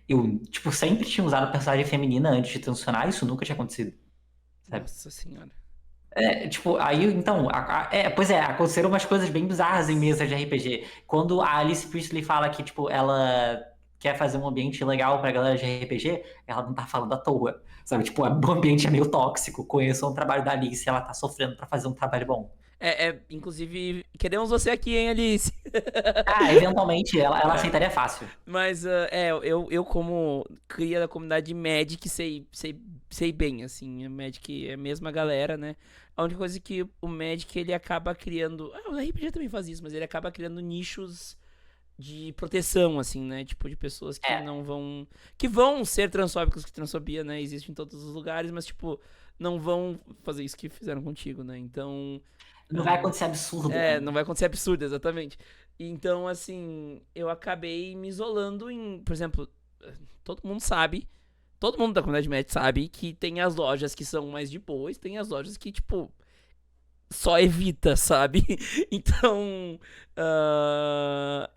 Eu, tipo, sempre tinha usado personagem feminina antes de transicionar, isso nunca tinha acontecido, sabe? Nossa senhora. Tipo, aí, então, pois é, aconteceram umas coisas bem bizarras em mesas de RPG. Quando a Alice Priestley fala que, tipo, ela quer fazer um ambiente legal pra galera de RPG, ela não tá falando à toa, sabe? Tipo, o ambiente é meio tóxico, conheçam o trabalho da Alice, ela tá sofrendo pra fazer um trabalho bom. Inclusive, queremos você aqui, hein, Alice? Eventualmente, ela aceitaria fácil. Mas, eu como cria da comunidade Magic, sei bem, assim, a Magic é a mesma galera, né? A única coisa é que o Magic, ele acaba criando... o RPG também faz isso, mas ele acaba criando nichos de proteção, assim, né? Tipo, de pessoas que É, não vão... Que vão ser transfóbicos, que transfobia, né? Existe em todos os lugares, mas, tipo, não vão fazer isso que fizeram contigo, né? Então... não vai acontecer absurdo, né? Não vai acontecer absurdo, exatamente. Então, assim, eu acabei me isolando em, por exemplo, todo mundo sabe, todo mundo da comunidade Magic sabe que tem as lojas que são mais de boas, tem as lojas que, tipo, só evita, sabe? Então,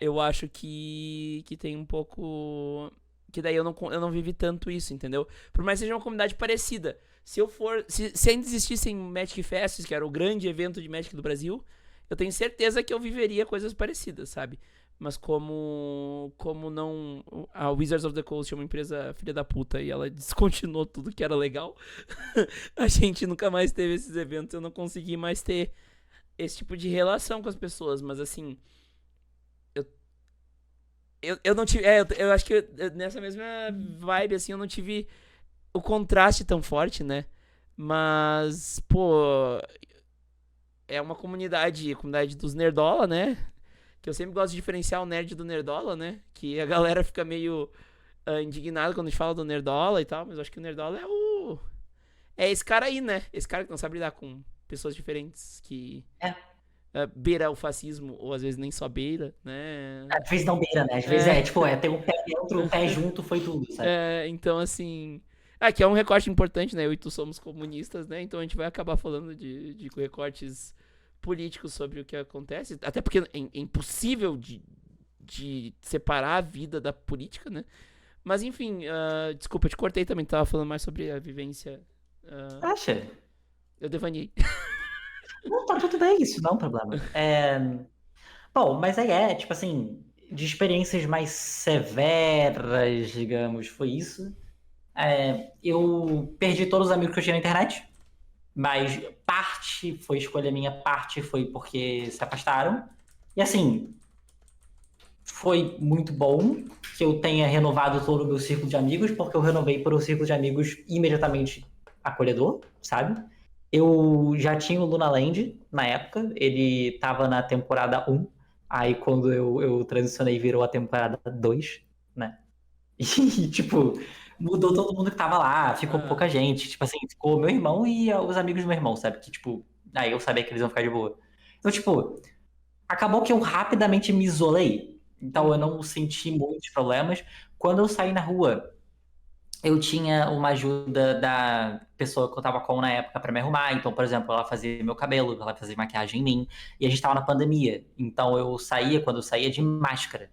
eu acho que tem um pouco. Que daí eu não vivi tanto isso, entendeu? Por mais que seja uma comunidade parecida. Se eu for. Se ainda existissem Magic Fests, que era o grande evento de Magic do Brasil, eu tenho certeza que eu viveria coisas parecidas, sabe? Mas como não. A Wizards of the Coast é uma empresa filha da puta e ela descontinuou tudo que era legal. A gente nunca mais teve esses eventos, eu não consegui mais ter esse tipo de relação com as pessoas, mas assim, eu, eu não tive, eu acho que nessa mesma vibe, assim, eu não tive o contraste tão forte, né? Mas, pô, é uma comunidade, a comunidade dos nerdola, né? Que eu sempre gosto de diferenciar o nerd do nerdola, né? Que a galera fica meio indignada quando a gente fala do nerdola e tal, mas eu acho que o nerdola é esse cara aí, né? Esse cara que não sabe lidar com pessoas diferentes, que É, beira o fascismo, ou às vezes nem só beira, né? às vezes não beira, né? Às vezes É, tipo, tem um pé dentro, um pé junto, foi tudo, sabe? então assim. Aqui é um recorte importante, né? Eu e tu somos comunistas, né? Então a gente vai acabar falando de recortes políticos sobre o que acontece. Até porque é impossível de separar a vida da política, né? Mas enfim, desculpa, eu te cortei também, tava falando mais sobre a vivência. ah, Acha? eu devanei. Não, tá tudo bem, isso não é um problema. Bom, mas aí tipo assim, de experiências mais severas, digamos, foi isso. Eu perdi todos os amigos que eu tinha na internet, mas parte foi escolha minha, parte foi porque se afastaram. E assim, foi muito bom que eu tenha renovado todo o meu círculo de amigos, porque eu renovei por um círculo de amigos imediatamente acolhedor, sabe? Eu já tinha o Luna Land na época, ele tava na temporada 1, aí quando eu transicionei virou a temporada 2, né? E, tipo, mudou todo mundo que tava lá, ficou Aham. pouca gente. Tipo assim, ficou meu irmão e os amigos do meu irmão, sabe? Que, tipo, aí eu sabia que eles iam ficar de boa. Então, tipo, acabou que eu rapidamente me isolei. Então eu Uhum. não senti muitos problemas. Quando eu saí na rua, eu tinha uma ajuda da pessoa que eu tava com na época pra me arrumar. Então, por exemplo, ela fazia meu cabelo, ela fazia maquiagem em mim. E a gente tava na pandemia. Então eu saía, quando eu saía, de máscara.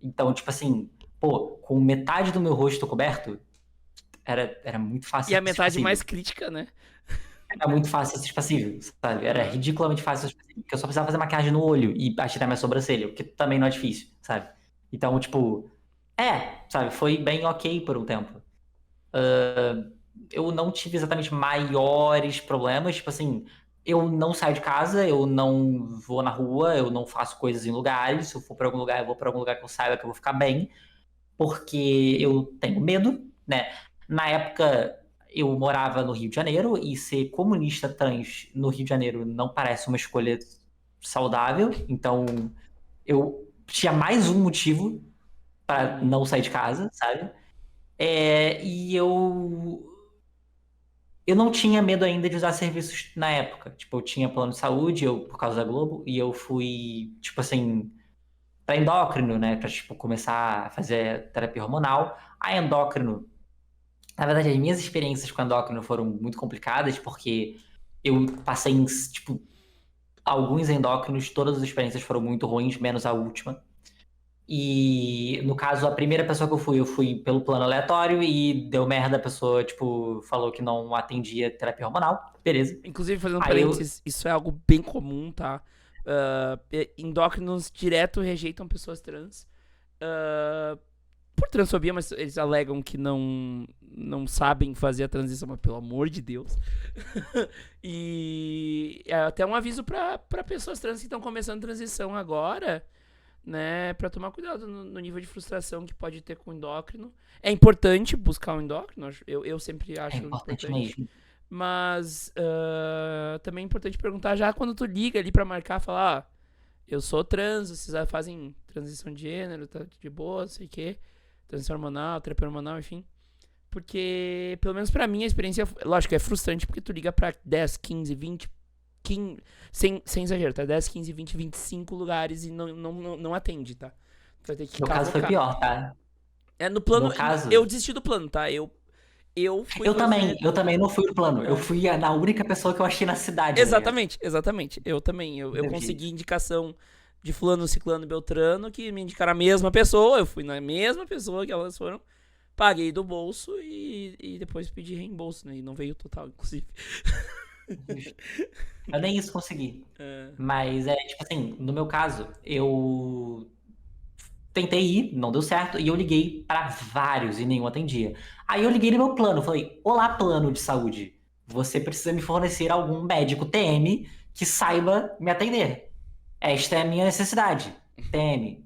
Então, tipo assim, pô, com metade do meu rosto coberto, era muito E fácil a ser metade mais passível. crítica, né? Era muito fácil ser passível, sabe? Era Aham. ridiculamente fácil ser passível. Porque eu só precisava fazer maquiagem no olho e agitar minha sobrancelha, o que também não é difícil, sabe? Então, tipo, sabe? Foi bem ok por um tempo. Eu não tive exatamente maiores problemas, tipo assim, eu não saio de casa, eu não vou na rua, eu não faço coisas em lugares. Se eu for pra algum lugar, eu vou pra algum lugar que eu saiba que eu vou ficar bem, porque eu tenho medo, né? Na época eu morava no Rio de Janeiro e ser comunista trans no Rio de Janeiro não parece uma escolha saudável, então eu tinha mais um motivo para Uhum. não sair de casa, sabe? E eu não tinha medo ainda de usar serviços na época. Tipo, eu tinha plano de saúde, por causa da Globo, e eu fui, tipo assim, pra endócrino, né? Pra, tipo, começar a fazer terapia hormonal. A endócrino, na verdade, as minhas experiências com endócrino foram muito complicadas, porque eu passei em, tipo, alguns endócrinos, todas as experiências foram muito ruins, menos a última. E no caso, a primeira pessoa que eu fui pelo plano aleatório e deu merda, a pessoa, tipo, falou que não atendia terapia hormonal. Beleza. Inclusive, fazendo um Aí eu. parênteses, isso é algo bem comum, tá? Endócrinos direto rejeitam pessoas trans. ah, por transfobia, mas eles alegam que não sabem fazer a transição, mas pelo amor de Deus. E é até um aviso para pessoas trans que estão começando transição agora, né? Para tomar cuidado no nível de frustração que pode ter com o endócrino. É importante buscar o endócrino, eu sempre É acho importante importante. mesmo. Mas também é importante perguntar já quando tu liga ali pra marcar, falar, eu sou trans, vocês já fazem transição de gênero, tá de boa, sei o quê. Transição hormonal, terapia hormonal, enfim. Porque, pelo menos pra mim, a experiência, lógico, é frustrante porque tu liga pra 10, 15, 20, 15 sem exagero, tá? 10, 15, 20, 25 lugares e não atende, tá? Tu vai ter que No caso foi cavocar. pior, tá? No plano, No caso, eu desisti do plano, tá? Eu fui fazer. eu também não fui no plano. Eu é, fui na única pessoa que eu achei na cidade, tá ligado? Exatamente, exatamente. Eu também. Eu Não teve consegui jeito. indicação de fulano, ciclano e beltrano que me indicaram a mesma pessoa. Eu fui na mesma pessoa que elas foram. Paguei do bolso e depois pedi reembolso, né? E não veio o total, inclusive. Justo. Eu nem isso consegui. É. Mas tipo assim, no meu caso, eu tentei ir, não deu certo, e eu liguei para vários e nenhum atendia. Aí eu liguei no meu plano, falei: Olá, plano de saúde. Você precisa me fornecer algum médico TM que saiba me atender. Esta é a minha necessidade. TM.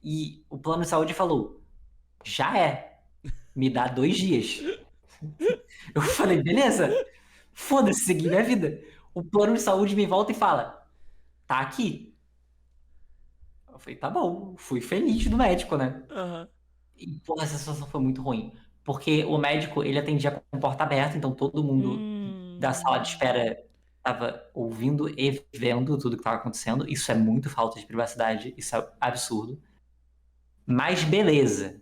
E o plano de saúde falou: Já é. Me dá 2 dias. Eu falei: Beleza. Foda-se, segui minha vida. O plano de saúde me volta e fala: Tá aqui. Eu falei: Tá bom. Fui feliz do médico, né? Aham. E, porra, essa situação foi muito ruim. Porque o médico, ele atendia com porta aberta, então todo mundo da sala de Hum. espera estava ouvindo e vendo tudo que estava acontecendo. Isso é muito falta de privacidade, isso é absurdo. Mas beleza,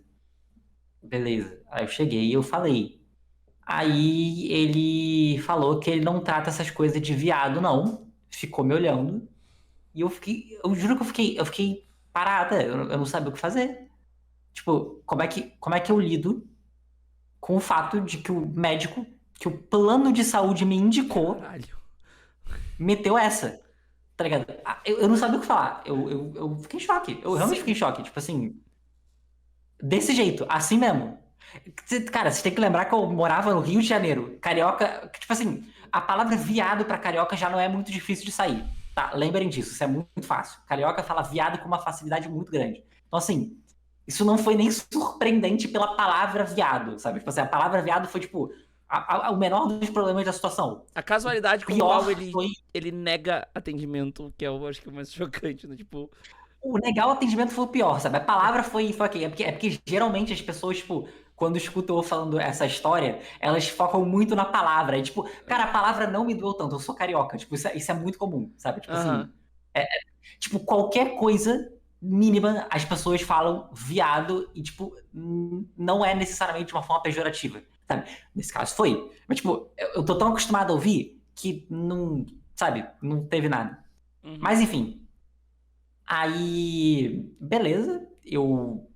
beleza. Aí eu cheguei e eu falei. Aí ele falou que ele não trata essas coisas de viado, não. Ficou me olhando. E eu juro que eu fiquei parada, eu não sabia o que fazer. Tipo, como é que eu lido com o fato de que o médico, que o plano de saúde me indicou, Caralho. meteu essa, tá ligado? Eu não sabia o que falar. Eu fiquei em choque. Eu realmente fiquei Sim. em choque. Tipo assim, desse jeito, assim mesmo. Cara, você tem que lembrar que eu morava no Rio de Janeiro. Carioca, tipo assim, a palavra viado pra carioca já não é muito difícil de sair. Tá? Lembrem disso, isso é muito fácil. Carioca fala viado com uma facilidade muito grande. Então, assim, isso não foi nem surpreendente pela palavra viado, sabe? Tipo assim, a palavra viado foi, tipo, o menor dos problemas da situação. A casualidade com a Pior qual ele, foi ele nega atendimento, que eu acho que é o mais chocante, né? Tipo, o legal atendimento foi o pior, sabe? A palavra foi ok. É porque geralmente as pessoas, tipo, quando escutam eu falando essa história, elas focam muito na palavra. E, tipo, cara, a palavra não me doeu tanto, eu sou carioca. Tipo, isso é muito comum, sabe? Tipo aham. assim, tipo, qualquer coisa mínima, as pessoas falam viado e, tipo, não é necessariamente de uma forma pejorativa, sabe? Nesse caso foi. Mas, tipo, eu tô tão acostumado a ouvir que não, sabe? Não teve nada. Uhum. Mas, enfim. Aí, beleza, eu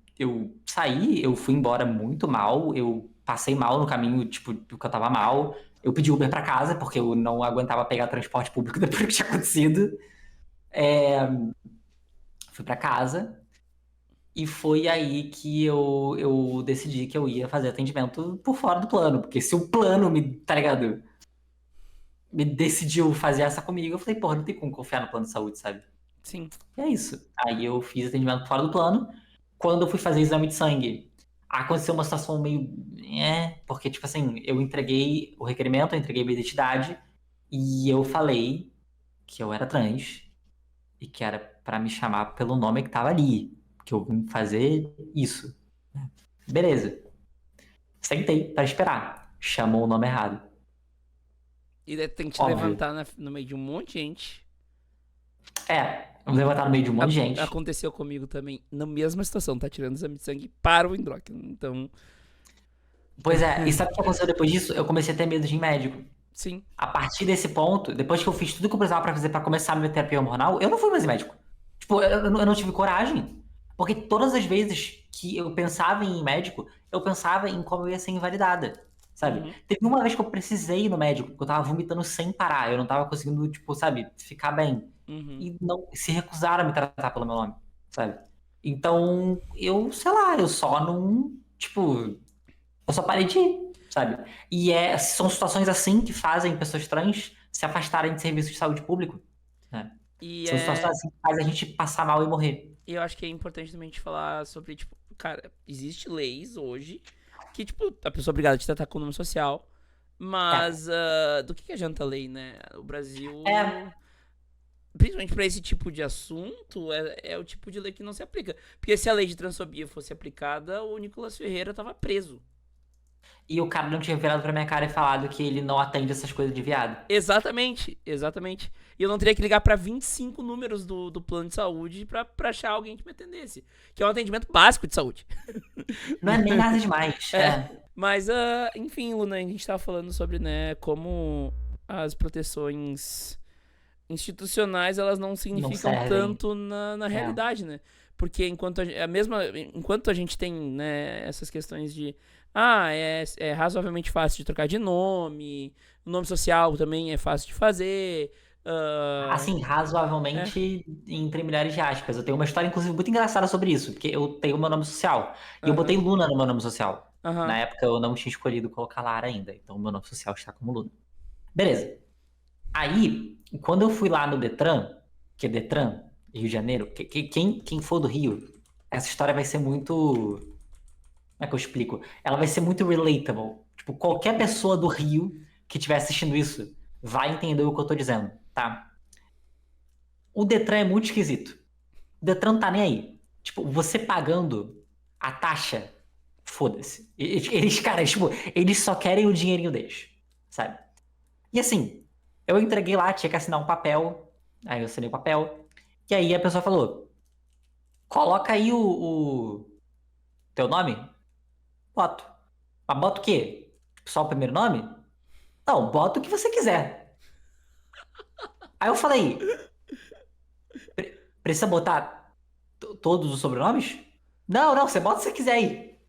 saí, eu fui embora muito mal, eu passei mal no caminho, tipo, porque eu tava mal. Eu pedi Uber pra casa, porque eu não aguentava pegar transporte público depois do que tinha acontecido. É, fui pra casa e foi aí que eu decidi que eu ia fazer atendimento por fora do plano, porque se o plano me, tá ligado, me decidiu fazer essa comigo, eu falei, porra, não tem como confiar no plano de saúde, sabe? Sim. E é isso. Aí eu fiz atendimento fora do plano. Quando eu fui fazer exame de sangue, aconteceu uma situação meio. Porque, tipo assim, eu entreguei o requerimento, eu entreguei minha identidade e eu falei que eu era trans e que era pra me chamar pelo nome que tava ali, que eu vim fazer isso. Beleza. Sentei pra esperar. Chamou o nome errado. E daí tem que te Óbvio. levantar no meio de um monte de gente. Vamos levantar no meio de um monte de gente. Aconteceu comigo também, na mesma situação, tá tirando exame de sangue para o endócrino. Então, Pois é, e sabe o que aconteceu depois disso? Eu comecei a ter medo de ir em médico. sim. A partir desse ponto, depois que eu fiz tudo que eu precisava pra fazer pra começar a minha terapia hormonal, eu não fui mais médico. Tipo, eu não tive coragem. Porque todas as vezes que eu pensava em ir médico, eu pensava em como eu ia ser invalidada, sabe? Uhum. Teve uma vez que eu precisei ir no médico, porque eu tava vomitando sem parar, eu não tava conseguindo, tipo, sabe, ficar bem. Uhum. E não se recusaram a me tratar pelo meu nome, sabe? Então, eu, sei lá, eu só não, tipo, eu só parei de ir, sabe? E são situações assim que fazem pessoas trans se afastarem de serviços de saúde público, né? E São situações assim que fazem a gente passar mal e morrer. eu acho que é importante também te falar sobre, tipo, cara, existe leis hoje que, tipo, a pessoa é obrigada a te tratar com nome social, É, mas do que adianta a lei, né? O é, Brasil, principalmente pra esse tipo de assunto, é o tipo de lei que não se aplica. Porque se a lei de transfobia fosse aplicada, o Nicolas Ferreira tava preso. e o cara não tinha virado pra minha cara e falado que ele não atende essas coisas de viado. Exatamente, exatamente. E eu não teria que ligar pra 25 números do plano de saúde pra achar alguém que me atendesse. Que é um atendimento básico de saúde. Não é nem nada demais. Mas, enfim, Luna, a gente tava falando sobre, né, como as proteções institucionais, elas não Não significam servem. tanto na É. realidade, né? Porque enquanto a gente tem, né, essas questões de é razoavelmente fácil de trocar de nome, o nome social também é fácil de fazer. Assim, É. razoavelmente entre milhares de aspas. Eu tenho uma história, inclusive, muito engraçada sobre isso, porque eu tenho o meu nome social. E eu botei Aham. Luna no meu nome social. Na Aham. época eu não tinha escolhido colocar Lara ainda, então o meu nome social está como Luna. Beleza. Aí, quando eu fui lá no Detran, que é Detran, Rio de Janeiro, quem for do Rio, essa história vai ser muito. Como é que eu explico? Ela vai ser muito relatable. Tipo, qualquer pessoa do Rio que estiver assistindo isso vai entender o que eu tô dizendo, tá? O Detran é muito esquisito. O Detran não tá nem aí. Tipo, você pagando a taxa, foda-se. Eles, cara, tipo, eles só querem o dinheirinho deles, sabe? E assim, eu entreguei lá, tinha que assinar um papel. Aí eu assinei o papel. E aí a pessoa falou: coloca aí o teu nome? Boto. Mas bota o quê? Só o primeiro nome? Não, bota o que você quiser. Aí eu falei: precisa botar todos os sobrenomes? Não, não, você bota o que você quiser aí.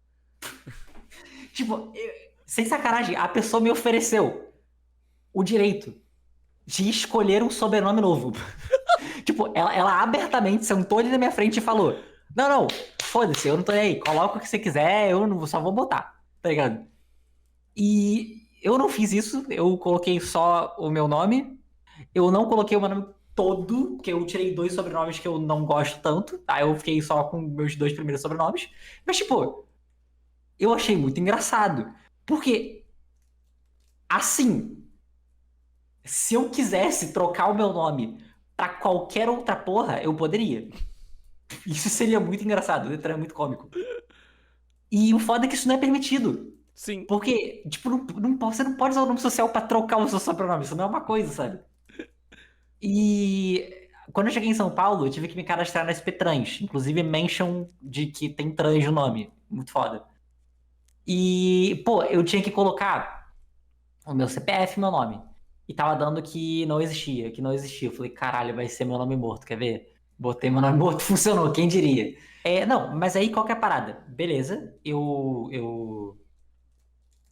Tipo, sem sacanagem, a pessoa me ofereceu o direito de escolher um sobrenome novo. Tipo, ela abertamente sentou ali na minha frente e falou: não, não, foda-se, eu não tô nem aí. Coloca o que você quiser, eu não, só vou botar. Tá ligado? E eu não fiz isso, eu coloquei só o meu nome. Eu não coloquei o meu nome todo, que eu tirei 2 sobrenomes que eu não gosto tanto. Aí eu fiquei só com meus 2 primeiros sobrenomes. Mas, tipo, eu achei muito engraçado. Porque, assim, se eu quisesse trocar o meu nome pra qualquer outra porra, eu poderia. Isso seria muito engraçado, o Detran é muito cômico. E o foda é que isso não é permitido. Sim. Porque, tipo, você não pode usar o nome social pra trocar o seu sobrenome. Isso não é uma coisa, sabe? E quando eu cheguei em São Paulo, eu tive que me cadastrar na SP Trans. Inclusive, mention de que tem trans no nome. Muito foda. E, pô, eu tinha que colocar o meu CPF e meu nome. E tava dando que não existia, que não existia. Eu falei, caralho, vai ser meu nome morto, quer ver? Botei meu nome morto, funcionou, quem diria? Não, mas aí qual que é a parada? Beleza, eu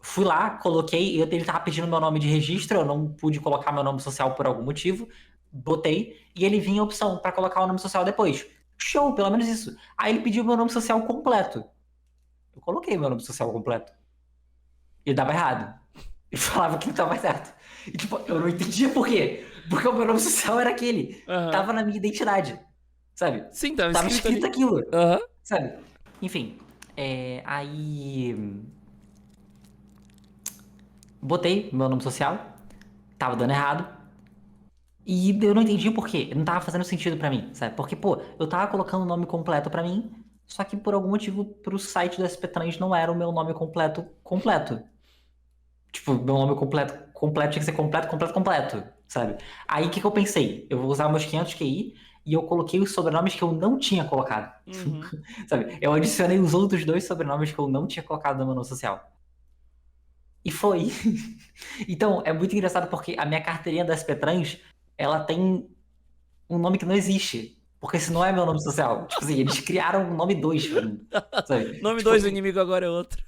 fui lá, coloquei, ele tava pedindo meu nome de registro, eu não pude colocar meu nome social por algum motivo, botei, e ele vinha a opção pra colocar o nome social depois. Show, pelo menos isso. Aí ele pediu meu nome social completo. Eu coloquei meu nome social completo. Ele dava errado. Ele falava que não tava certo. E, tipo, eu não entendia por quê. Porque o meu nome social era aquele. Aham. Tava na minha identidade. Sabe? Sim, tava Tava escrito escrito ali. aquilo. Aham. Sabe? Enfim. Aí. Botei meu nome social. Tava dando errado. E eu não entendi por quê. Não tava fazendo sentido pra mim, sabe? Porque, pô, eu tava colocando o nome completo pra mim. Só que por algum motivo, pro site do SP Trans não era o meu nome completo completo. Tipo, meu nome completo tinha que ser completo, completo, completo, sabe? Aí o que eu pensei? Eu vou usar meus 500 QI e eu coloquei os sobrenomes que eu não tinha colocado, Uhum. sabe? Eu adicionei os outros 2 sobrenomes que eu não tinha colocado no meu nome social. E foi. Então, é muito engraçado porque a minha carteirinha da SP Trans, ela tem um nome que não existe. Porque esse não é meu nome social. Tipo assim, eles criaram um nome 2 pra mim, sabe? Nome Tipo, 2, o inimigo agora é outro.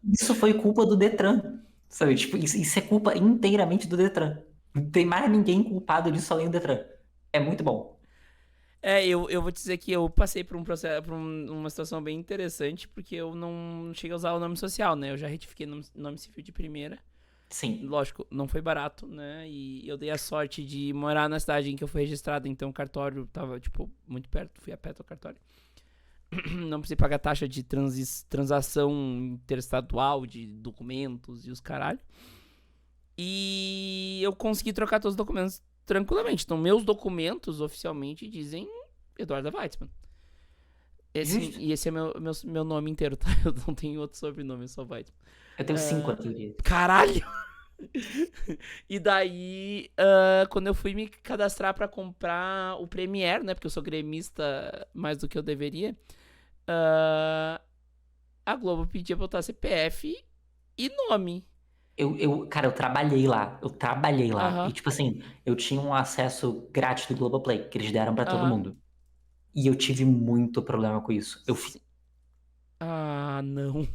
isso foi culpa do Detran, sabe? Tipo, isso é culpa inteiramente do Detran. Não tem mais ninguém culpado disso além do Detran. É muito bom. Eu vou te dizer que eu passei por um processo, uma situação bem interessante, porque eu não cheguei a usar o nome social, né? Eu já retifiquei nome civil de primeira. Sim. Lógico, não foi barato, né? E eu dei a sorte de morar na cidade em que eu fui registrado, então o cartório tava, tipo, muito perto, fui a pé ao cartório. Não precisei pagar taxa de transação interestadual, de documentos e os caralho. E eu consegui trocar todos os documentos tranquilamente. Então, meus documentos oficialmente dizem Eduardo Weitzman. Justo. E esse é meu nome inteiro, tá? Eu não tenho outro sobrenome, é só Weitzman. Eu tenho 5 aqui, eu diria. Caralho! E daí, quando eu fui me cadastrar pra comprar o Premiere, né? Porque eu sou gremista mais do que eu deveria. A Globo pedia pra botar CPF e nome. Cara, eu trabalhei lá. Eu trabalhei lá. E, Aham, tipo assim, eu tinha um acesso grátis do Globoplay, que eles deram pra todo aham. mundo. E eu tive muito problema com isso. Eu fiz Ah, não.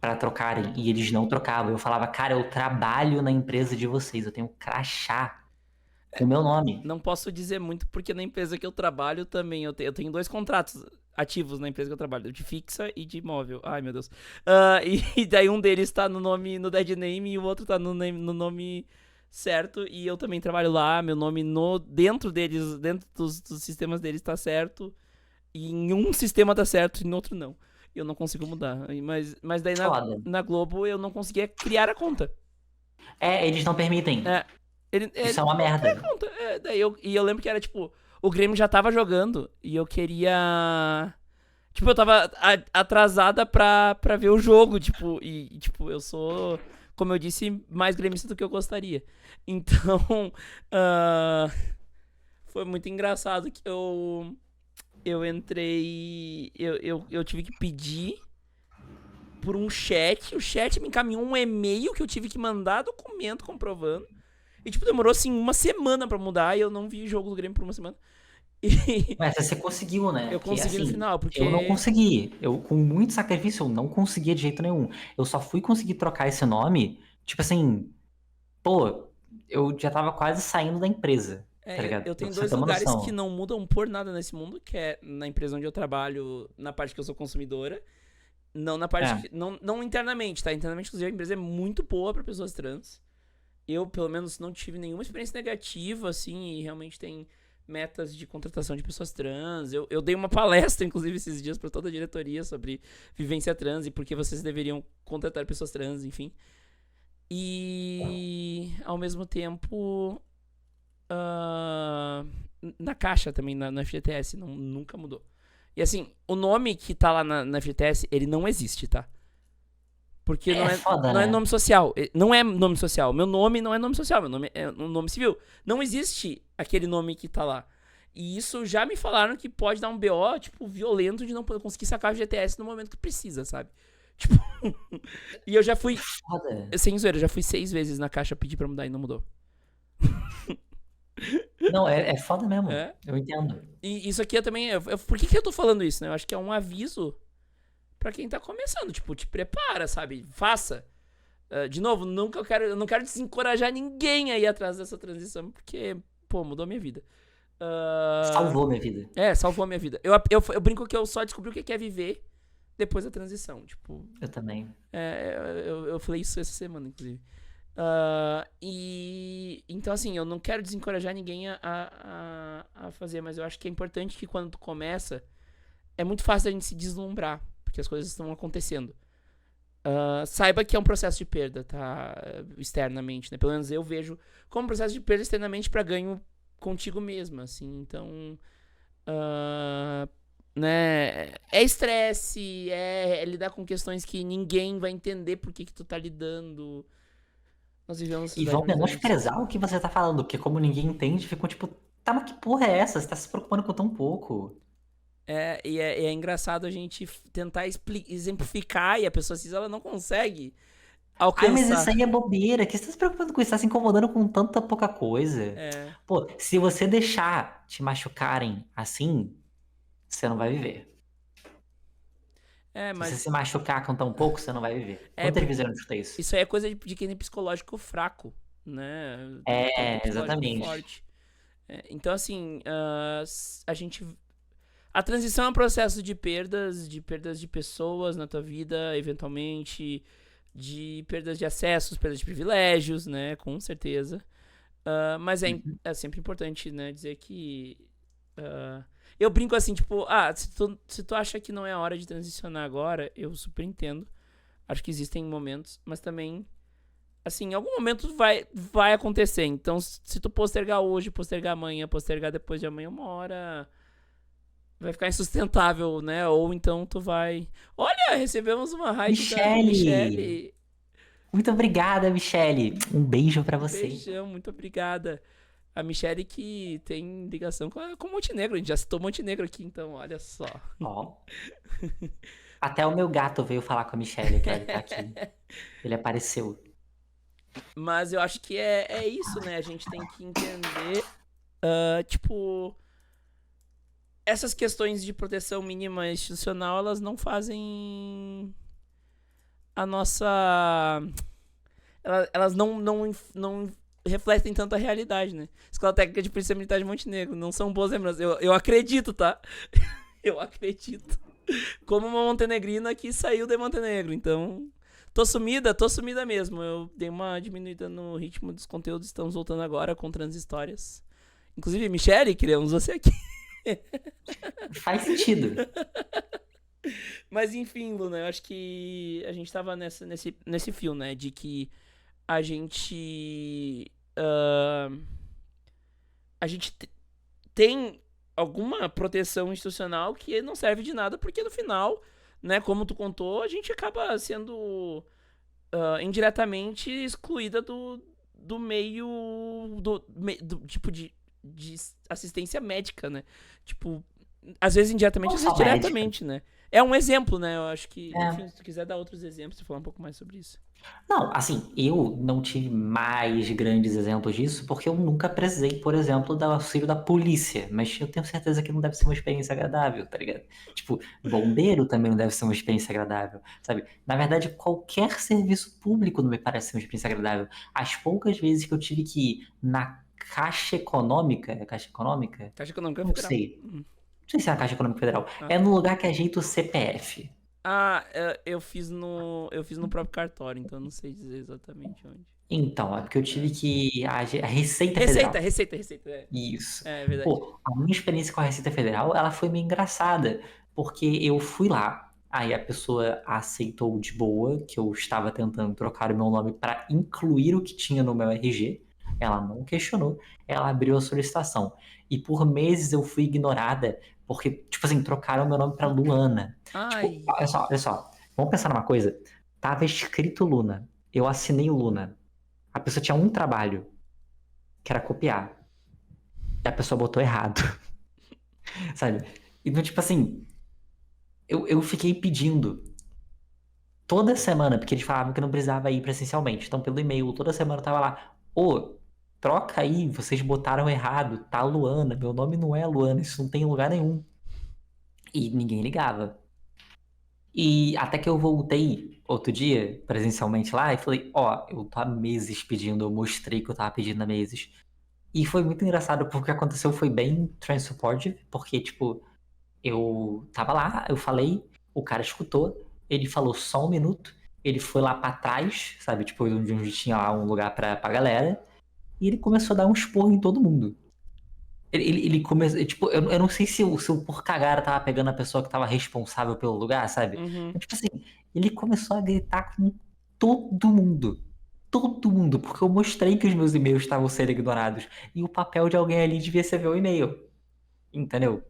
pra trocarem e eles não trocavam. Eu falava, cara, eu trabalho na empresa de vocês. Eu tenho um crachá com o meu nome. Não posso dizer muito porque na empresa que eu trabalho também. Eu tenho 2 contratos ativos na empresa que eu trabalho, de fixa e de imóvel. Ai, meu Deus. E daí um deles tá no nome, no dead name, e o outro tá no nome certo. E eu também trabalho lá, meu nome dentro deles, dentro dos sistemas deles tá certo. E em um sistema tá certo e no outro não. Eu não consigo mudar. Mas daí Foda. na Globo eu não conseguia criar a conta. Eles não permitem. É, ele Isso é uma não cria merda. conta. E eu lembro que era tipo, o Grêmio já tava jogando e eu queria. Tipo, eu tava atrasada pra ver o jogo, tipo, tipo, eu sou, como eu disse, mais gremista do que eu gostaria. Então, ah, foi muito engraçado que eu entrei. Eu tive que pedir por um chat. O chat me encaminhou um e-mail que eu tive que mandar documento comprovando. E, tipo, demorou, assim, uma semana pra mudar e eu não vi jogo do Grêmio por uma semana. E Mas você conseguiu, né? eu Porque consegui no assim, final, eu não porque. consegui. Eu, com muito sacrifício, eu não conseguia de jeito nenhum. Eu só fui conseguir trocar esse nome, tipo assim, pô, eu já tava quase saindo da empresa, tá ligado? Eu Pra tenho você 2 ter uma lugares que noção. não mudam por nada nesse mundo, que é na empresa onde eu trabalho, na parte que eu sou consumidora. Não na parte É. que. Não internamente, tá? Internamente, inclusive, a empresa é muito boa pra pessoas trans. eu, pelo menos, não tive nenhuma experiência negativa, assim, e realmente tem metas de contratação de pessoas trans. Eu dei uma palestra, inclusive, esses dias para toda a diretoria sobre vivência trans e por que vocês deveriam contratar pessoas trans, enfim. E, ao mesmo tempo, na caixa também, na FGTS, nunca mudou. E assim, o nome que tá lá na FGTS, ele não existe, tá? Porque É foda, não é né? nome social. Não é nome social. Meu nome não é nome social. Meu nome é um nome civil. Não existe aquele nome que tá lá. E isso já me falaram que pode dar um BO, tipo, violento de não poder conseguir sacar o GTS no momento que precisa, sabe? Tipo. E eu já fui. Foda. Sem zoeira, já fui 6 vezes na caixa pedir pra mudar e não mudou. Não, é foda mesmo. É. Eu entendo. E isso aqui é também. Por que eu tô falando isso, né? Eu acho que é um aviso pra quem tá começando. Tipo, te prepara, sabe? Faça. De novo, eu não quero desencorajar ninguém aí atrás dessa transição, porque, pô, mudou a minha vida. Salvou minha vida. Salvou a minha vida. Eu brinco que eu só descobri o que é viver depois da transição. Tipo, Eu também. eu falei isso essa semana, inclusive. E então, assim, eu não quero desencorajar ninguém a fazer, mas eu acho que é importante que quando tu começa, é muito fácil a gente se deslumbrar, porque as coisas estão acontecendo. Saiba que é um processo de perda, tá? Externamente, né? Pelo menos eu vejo como um processo de perda externamente pra ganho contigo mesmo, assim. Então, né? É estresse, é lidar com questões que ninguém vai entender por que tu tá lidando. Nós vivemos uma E sociedade vão muito diferente. menosprezar o que você tá falando, porque como ninguém entende, ficam tipo, tá, mas que porra é essa? Você tá se preocupando com tão pouco. É engraçado a gente tentar exemplificar e a pessoa assim, ela não consegue Ai, mas isso alcançar. aí é bobeira. Que você tá se preocupando com isso? Tá se incomodando com tanta pouca coisa. É, Pô, se você deixar te machucarem assim, você não vai viver. Se você mas se machucar com tão pouco, você não vai viver. é Quantas porque vezes eu não escutei isso? isso aí é coisa de quem tem psicológico fraco, né? Tem que ter É, psicológico exatamente. forte. Então, assim, a gente. A transição é um processo de perdas de pessoas na tua vida, eventualmente, de perdas de acessos, perdas de privilégios, né? Com certeza. Mas Uhum. é sempre importante, né, dizer que. Eu brinco assim, tipo, se tu acha que não é a hora de transicionar agora, eu super entendo. Acho que existem momentos, mas também, assim, em algum momento vai acontecer. Então, se tu postergar hoje, postergar amanhã, postergar depois de amanhã, uma hora vai ficar insustentável, né? Ou então tu vai. Olha, recebemos uma raid da Michele! Michelle. Muito obrigada, Michele. Um beijo pra Um você. beijão, muito obrigada. A Michelle que tem ligação com Montenegro. A gente já citou Montenegro aqui, então olha só. Ó. Até o meu gato veio falar com a Michelle, que ele tá aqui. Ele apareceu. Mas eu acho que é isso, né? A gente tem que entender, tipo, essas questões de proteção mínima institucional, elas não fazem a nossa. Elas não refletem tanto a realidade, né? Escola Técnica de Polícia Militar de Montenegro não são boas lembranças. Eu acredito, tá? Eu acredito. Como uma montenegrina que saiu de Montenegro. Então, tô sumida mesmo. Eu dei uma diminuída no ritmo dos conteúdos. Estamos voltando agora com trans histórias. Inclusive, Michele, queremos você aqui. Faz sentido. Mas enfim, Luna, eu acho que a gente tava nesse fio, né? De que a gente. A gente tem alguma proteção institucional que não serve de nada, porque no final, né, como tu contou, a gente acaba sendo indiretamente excluída do meio do tipo de assistência médica, né? Tipo, às vezes indiretamente, Não às vezes só médica. diretamente, né? É um exemplo, né? Eu acho que, enfim, É. se tu quiser dar outros exemplos e falar um pouco mais sobre isso. Não, assim, eu não tive mais grandes exemplos disso porque eu nunca precisei, por exemplo, do auxílio da polícia. Mas eu tenho certeza que não deve ser uma experiência agradável, tá ligado? Tipo, bombeiro também não deve ser uma experiência agradável, sabe? Na verdade, qualquer serviço público não me parece ser uma experiência agradável. As poucas vezes que eu tive que ir na Caixa Econômica, é Caixa Econômica? Caixa Econômica Não Federal. sei. Não sei se é a Caixa Econômica Federal. Ah. É no lugar que ajeita o CPF. Eu fiz no próprio cartório, então eu não sei dizer exatamente onde. Então, é porque eu tive que. A Receita Receita, Federal. receita, receita. Isso. É verdade. Pô, a minha experiência com a Receita Federal, ela foi meio engraçada, porque eu fui lá, aí a pessoa aceitou de boa que eu estava tentando trocar o meu nome para incluir o que tinha no meu RG. Ela não questionou, ela abriu a solicitação. E por meses eu fui ignorada, porque, tipo assim, trocaram meu nome para Luana. Tipo, Ai. olha só, vamos pensar numa coisa. Tava escrito Luna, eu assinei Luna. A pessoa tinha um trabalho, que era copiar. E a pessoa botou errado. Sabe? Então, tipo assim, eu fiquei pedindo toda semana, porque eles falavam que não precisava ir presencialmente. Então, pelo e-mail, toda semana eu tava lá, ô, troca aí, vocês botaram errado, tá Luana, meu nome não é Luana, isso não tem em lugar nenhum. E ninguém ligava. E até que eu voltei outro dia, presencialmente lá, e falei, ó, eu tô há meses pedindo, eu mostrei que eu tava pedindo há meses. E foi muito engraçado, porque o que aconteceu foi bem transportive, porque, tipo, eu tava lá, eu falei, o cara escutou, ele falou só um minuto, ele foi lá pra trás, sabe, tipo, onde tinha lá um lugar pra galera, e ele começou a dar um esporro em todo mundo. Ele começou, tipo, eu não sei se o por cagada tava pegando a pessoa que tava responsável pelo lugar, sabe? Uhum. Mas, tipo assim, ele começou a gritar com todo mundo. Todo mundo, porque eu mostrei que os meus e-mails estavam sendo ignorados. E o papel de alguém ali devia ser ver o e-mail. Entendeu?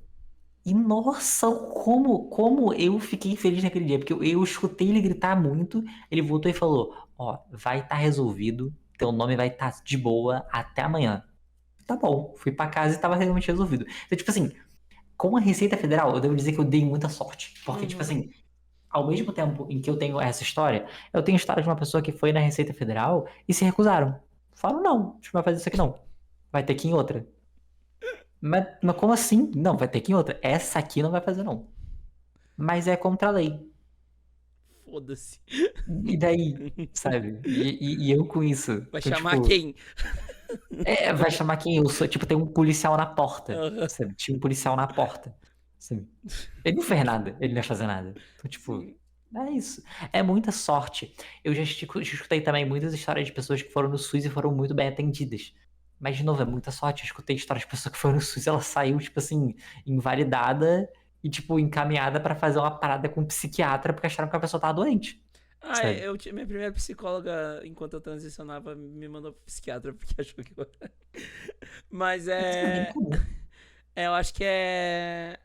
E nossa, como eu fiquei feliz naquele dia, porque eu escutei ele gritar muito, ele voltou e falou: Ó, vai estar resolvido, teu nome vai estar de boa até amanhã. Tá bom, fui pra casa e tava realmente resolvido. Então, tipo assim, com a Receita Federal, eu devo dizer que eu dei muita sorte. Porque, tipo Uhum. assim, ao mesmo tempo em que eu tenho essa história, eu tenho história de uma pessoa que foi na Receita Federal e se recusaram. Falaram: não, a gente não vai fazer isso aqui não. Vai ter que ir em outra. Mas como assim? Não, vai ter que ir em outra. Essa aqui não vai fazer não. Mas é contra a lei. Foda-se. E daí, sabe? E eu com isso. Vai Então, chamar tipo, quem? vai chamar quem eu sou. Tipo, tem um policial na porta, Aham. sabe? Tinha um policial na porta, sabe? Ele não fez nada, ele não ia fazer nada. Então, tipo, Sim. é isso. É muita sorte. Eu já escutei também muitas histórias de pessoas que foram no SUS e foram muito bem atendidas. Mas, de novo, é muita sorte. Eu escutei histórias de pessoas que foram no SUS e ela saiu, tipo assim, invalidada e, tipo, encaminhada pra fazer uma parada com um psiquiatra porque acharam que a pessoa tava doente, Ah, sabe? minha primeira psicóloga, enquanto eu transicionava, me mandou pro psiquiatra porque achou que eu. Mas Isso é bem é. comum. Eu acho que é.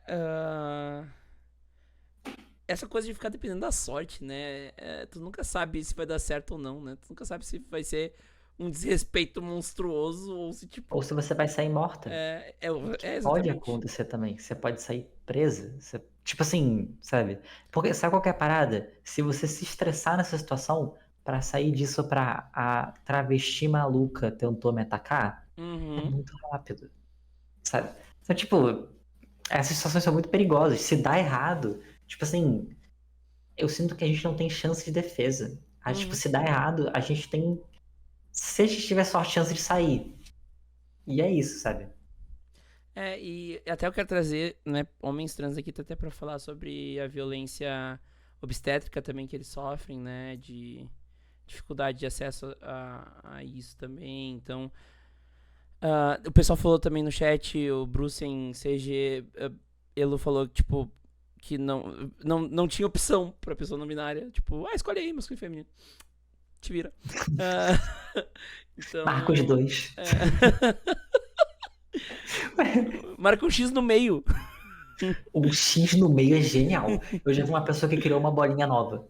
Essa coisa de ficar dependendo da sorte, né? Tu nunca sabe se vai dar certo ou não, né? Tu nunca sabe se vai ser um desrespeito monstruoso ou se, Ou tipo. se você vai sair morta. É, é, O que é pode exatamente. acontecer também? Você pode sair presa. Tipo assim, sabe? Porque sabe qual que é a parada? Se você se estressar nessa situação, pra sair disso pra a travesti maluca tentou me atacar, é Uhum. muito rápido, sabe? Então, tipo, essas situações são muito perigosas. Se dá errado, tipo assim, eu sinto que a gente não tem chance de defesa. Tipo, Uhum. se dá errado, a gente tem, se a gente tiver sorte, chance de sair. E é isso, sabe? E até eu quero trazer, né, homens trans aqui até pra falar sobre a violência obstétrica também que eles sofrem, né, de dificuldade de acesso a isso também. Então, o pessoal falou também no chat, o Bruce em CG, ele falou que, tipo, que não tinha opção pra pessoa não binária. Tipo, escolhe aí, masculino e feminino. Te vira. Ah, Marca os então. dois. É, marca um X no meio. O X no meio é genial. Eu já vi uma pessoa que criou uma bolinha nova.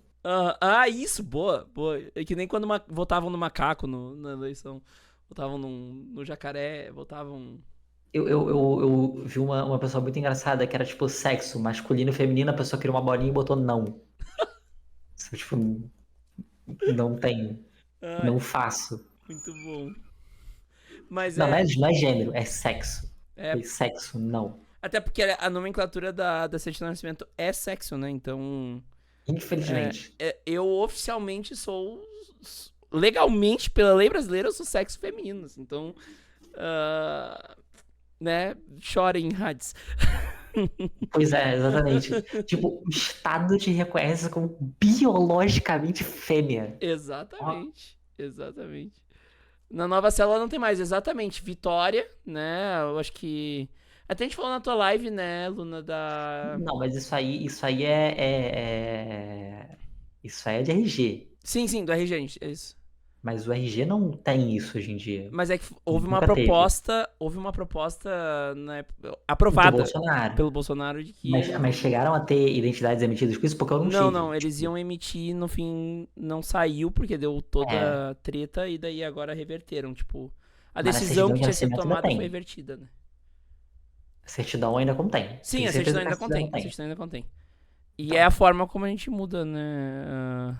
Isso, boa, boa. É que nem quando votavam no macaco na eleição. Votavam no jacaré, votavam. Eu vi uma pessoa muito engraçada que era tipo sexo masculino e feminino, a pessoa criou uma bolinha e botou não. Tipo, não tenho, Ai, não faço. muito bom. Mas Não, é. não é gênero, é sexo. É Foi sexo, não. até porque a nomenclatura da certidão de nascimento é sexo, né? Então. Infelizmente. Eu oficialmente sou. Legalmente, pela lei brasileira, eu sou sexo feminino. Assim, então. ah, né? Chorem, Hades. Pois é, exatamente. Tipo, o Estado te reconhece como biologicamente fêmea. Ó, Exatamente. Exatamente. Na nova célula não tem mais, exatamente. Vitória, né? Eu acho que. Até a gente falou na tua live, né, Luna, da. Não, mas isso aí isso aí é de RG. Sim, sim, do RG, gente, é isso. Mas o RG não tem isso hoje em dia. Mas é que Nunca teve. houve uma proposta, né, Do aprovada Bolsonaro. pelo Bolsonaro de que eles Mas vão. chegaram a ter identidades emitidas com isso porque eu não Não, tive. não, eles Tipo, iam emitir, no fim não saiu porque deu é, toda a treta e daí agora reverteram, tipo, a mas na decisão certidão que de tinha sido nascimento ainda tomada foi tem. revertida, né? A certidão ainda contém. Sim, Tenho a certidão certeza que a ainda certidão contém, a contém. certidão ainda contém. E é a Então, forma como a gente muda, né?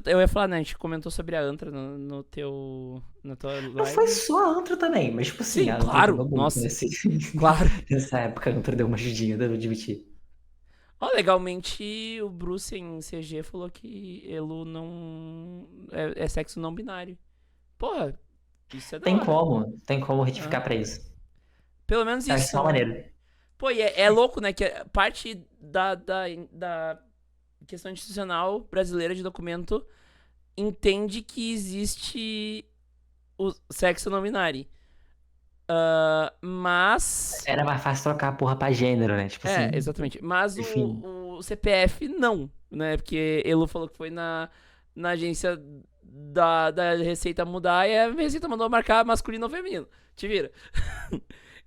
Eu ia falar, né? A gente comentou sobre a Antra na tua não foi live. só a Antro também, mas tipo assim, Sim, a Antro claro, jogou muito nossa, nesse... claro. nessa época. A Antro deu uma ajudinha, devo admitir. Ó, legalmente o Bruce em CG falou que Elo não. É sexo não binário. Porra, isso é da hora. Tem como Ah, retificar pra isso. pelo menos Eu acho isso, isso uma né? maneira. Pô, e é louco, né? Que parte da questão institucional brasileira de documento entende que existe o sexo não binário. Mas. Era mais fácil trocar a porra pra gênero, né? Tipo É, assim, exatamente. Mas enfim. o CPF não, né? Porque Elo falou que foi na agência da Receita mudar e a Receita mandou marcar masculino ou feminino. Te vira.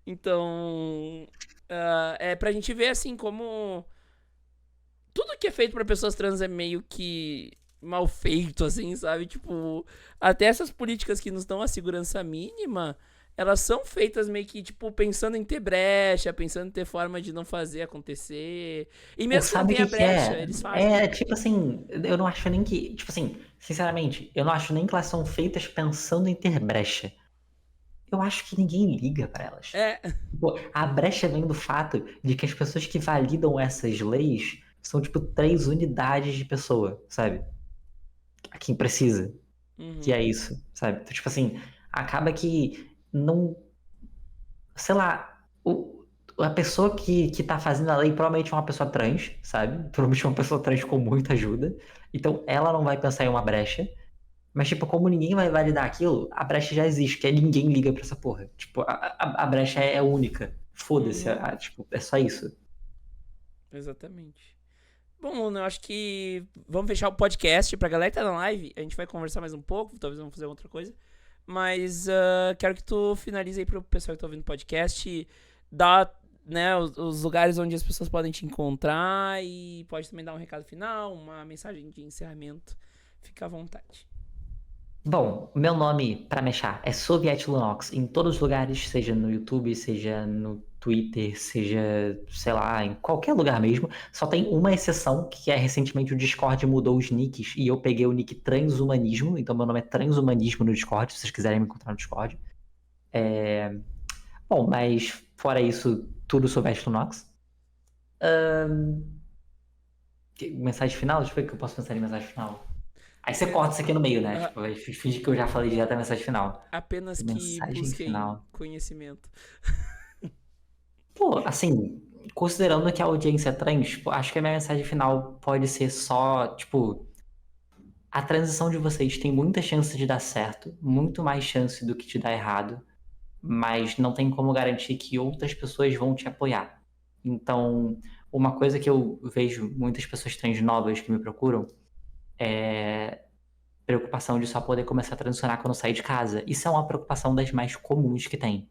Então. É pra gente ver assim como. Tudo que é feito pra pessoas trans é meio que mal feito, assim, sabe? Tipo, até essas políticas que nos dão a segurança mínima, elas são feitas meio que, tipo, pensando em ter brecha, pensando em ter forma de não fazer acontecer. E Ou mesmo que não sabe o tenha que que brecha, é? eles fazem. É tipo assim, eu não acho nem que. Tipo assim, sinceramente, eu não acho nem que elas são feitas pensando em ter brecha. Eu acho que ninguém liga pra elas. É. Tipo, a brecha vem do fato de que as pessoas que validam essas leis são, tipo, 3 unidades de pessoa, sabe? A quem precisa. Que Uhum. é isso, sabe? Então, tipo assim, acaba que não. Sei lá, a pessoa que tá fazendo a lei provavelmente é uma pessoa trans, sabe? Provavelmente é uma pessoa trans com muita ajuda. Então ela não vai pensar em uma brecha. Mas, tipo, como ninguém vai validar aquilo, a brecha já existe, que é ninguém liga pra essa porra. Tipo, a brecha é única. Foda-se, Uhum. tipo, é só isso. Exatamente. Bom, Luna, eu acho que vamos fechar o podcast pra galera que tá na live. A gente vai conversar mais um pouco, talvez vamos fazer outra coisa. Mas quero que tu finalize aí pro pessoal que tá ouvindo o podcast. Dá, né, os lugares onde as pessoas podem te encontrar e pode também dar um recado final, uma mensagem de encerramento. Fica à vontade. Bom, meu nome pra mexer é Soviet Lunox em todos os lugares, seja no YouTube, seja no Twitter, seja, sei lá, em qualquer lugar mesmo. Só tem uma exceção, que é recentemente o Discord mudou os nicks e eu peguei o nick Transhumanismo, então meu nome é Transhumanismo no Discord, se vocês quiserem me encontrar no Discord. Bom, mas fora isso, tudo Soviet Lunox. Mensagem final? Deixa eu ver o que eu posso pensar em mensagem final. Aí você corta isso aqui no meio, né? Ah, Tipo, finge que eu já falei direto a mensagem final. apenas que Mensagem busquem final. conhecimento. Pô, assim, considerando que a audiência é trans, tipo, acho que a minha mensagem final pode ser só, tipo, a transição de vocês tem muita chance de dar certo, muito mais chance do que de dar errado, mas não tem como garantir que outras pessoas vão te apoiar. Então, uma coisa que eu vejo muitas pessoas trans novas que me procuram é preocupação de só poder começar a transicionar quando sair de casa. Isso é uma preocupação das mais comuns que tem.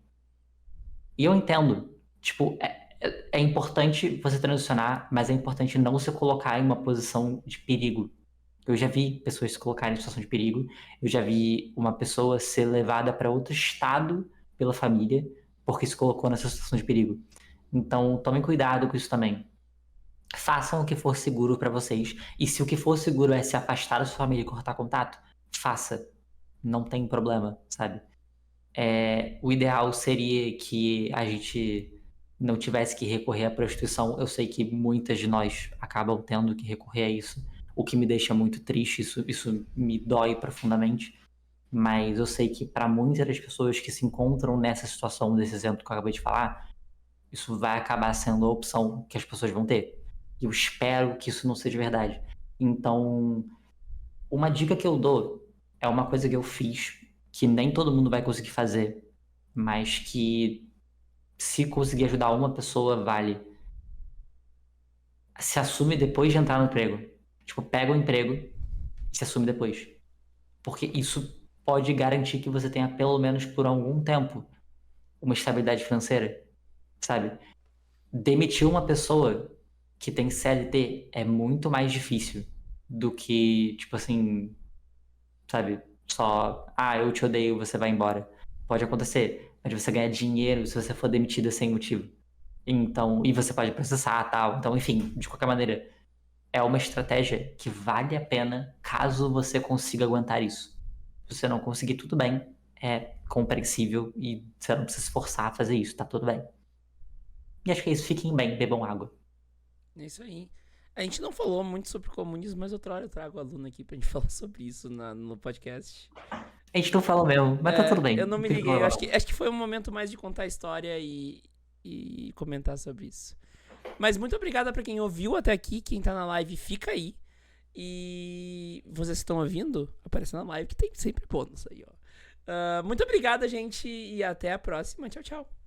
E eu entendo. Tipo, é importante você transicionar, mas é importante não se colocar em uma posição de perigo. Eu já vi pessoas se colocarem em situação de perigo. Eu já vi uma pessoa ser levada para outro estado pela família porque se colocou nessa situação de perigo. Então, tomem cuidado com isso também. Façam o que for seguro para vocês. E se o que for seguro é se afastar da sua família e cortar contato, faça. Não tem problema, sabe? O ideal seria que a gente não tivesse que recorrer à prostituição. Eu sei que muitas de nós acabam tendo que recorrer a isso, o que me deixa muito triste, isso me dói profundamente. Mas eu sei que para muitas das pessoas que se encontram nessa situação, desse exemplo que eu acabei de falar, isso vai acabar sendo a opção que as pessoas vão ter. E eu espero que isso não seja verdade. Então, uma dica que eu dou é uma coisa que eu fiz que nem todo mundo vai conseguir fazer, mas que se conseguir ajudar uma pessoa, vale. Se assume depois de entrar no emprego. Tipo, pega o emprego e se assume depois. Porque isso pode garantir que você tenha, pelo menos por algum tempo, uma estabilidade financeira, sabe? Demitir uma pessoa que tem CLT é muito mais difícil do que, tipo assim, sabe? Só, eu te odeio, você vai embora. Pode acontecer, mas você ganha dinheiro se você for demitida sem motivo. Então, e você pode processar, tal. Então, enfim, de qualquer maneira, é uma estratégia que vale a pena caso você consiga aguentar isso. Se você não conseguir, tudo bem. É compreensível e você não precisa se forçar a fazer isso, tá tudo bem. E acho que é isso. Fiquem bem, bebam água. É isso aí. A gente não falou muito sobre comunismo, mas outra hora eu trago a Luna aqui pra gente falar sobre isso no podcast. A gente não fala mesmo, mas tá tudo bem. Eu não me tem liguei, eu problema acho que foi um momento mais de contar a história e comentar sobre isso. Mas muito obrigada pra quem ouviu até aqui, quem tá na live fica aí. E vocês estão ouvindo, aparece na live que tem sempre bônus aí, ó. Muito obrigada, gente, e até a próxima. Tchau, tchau.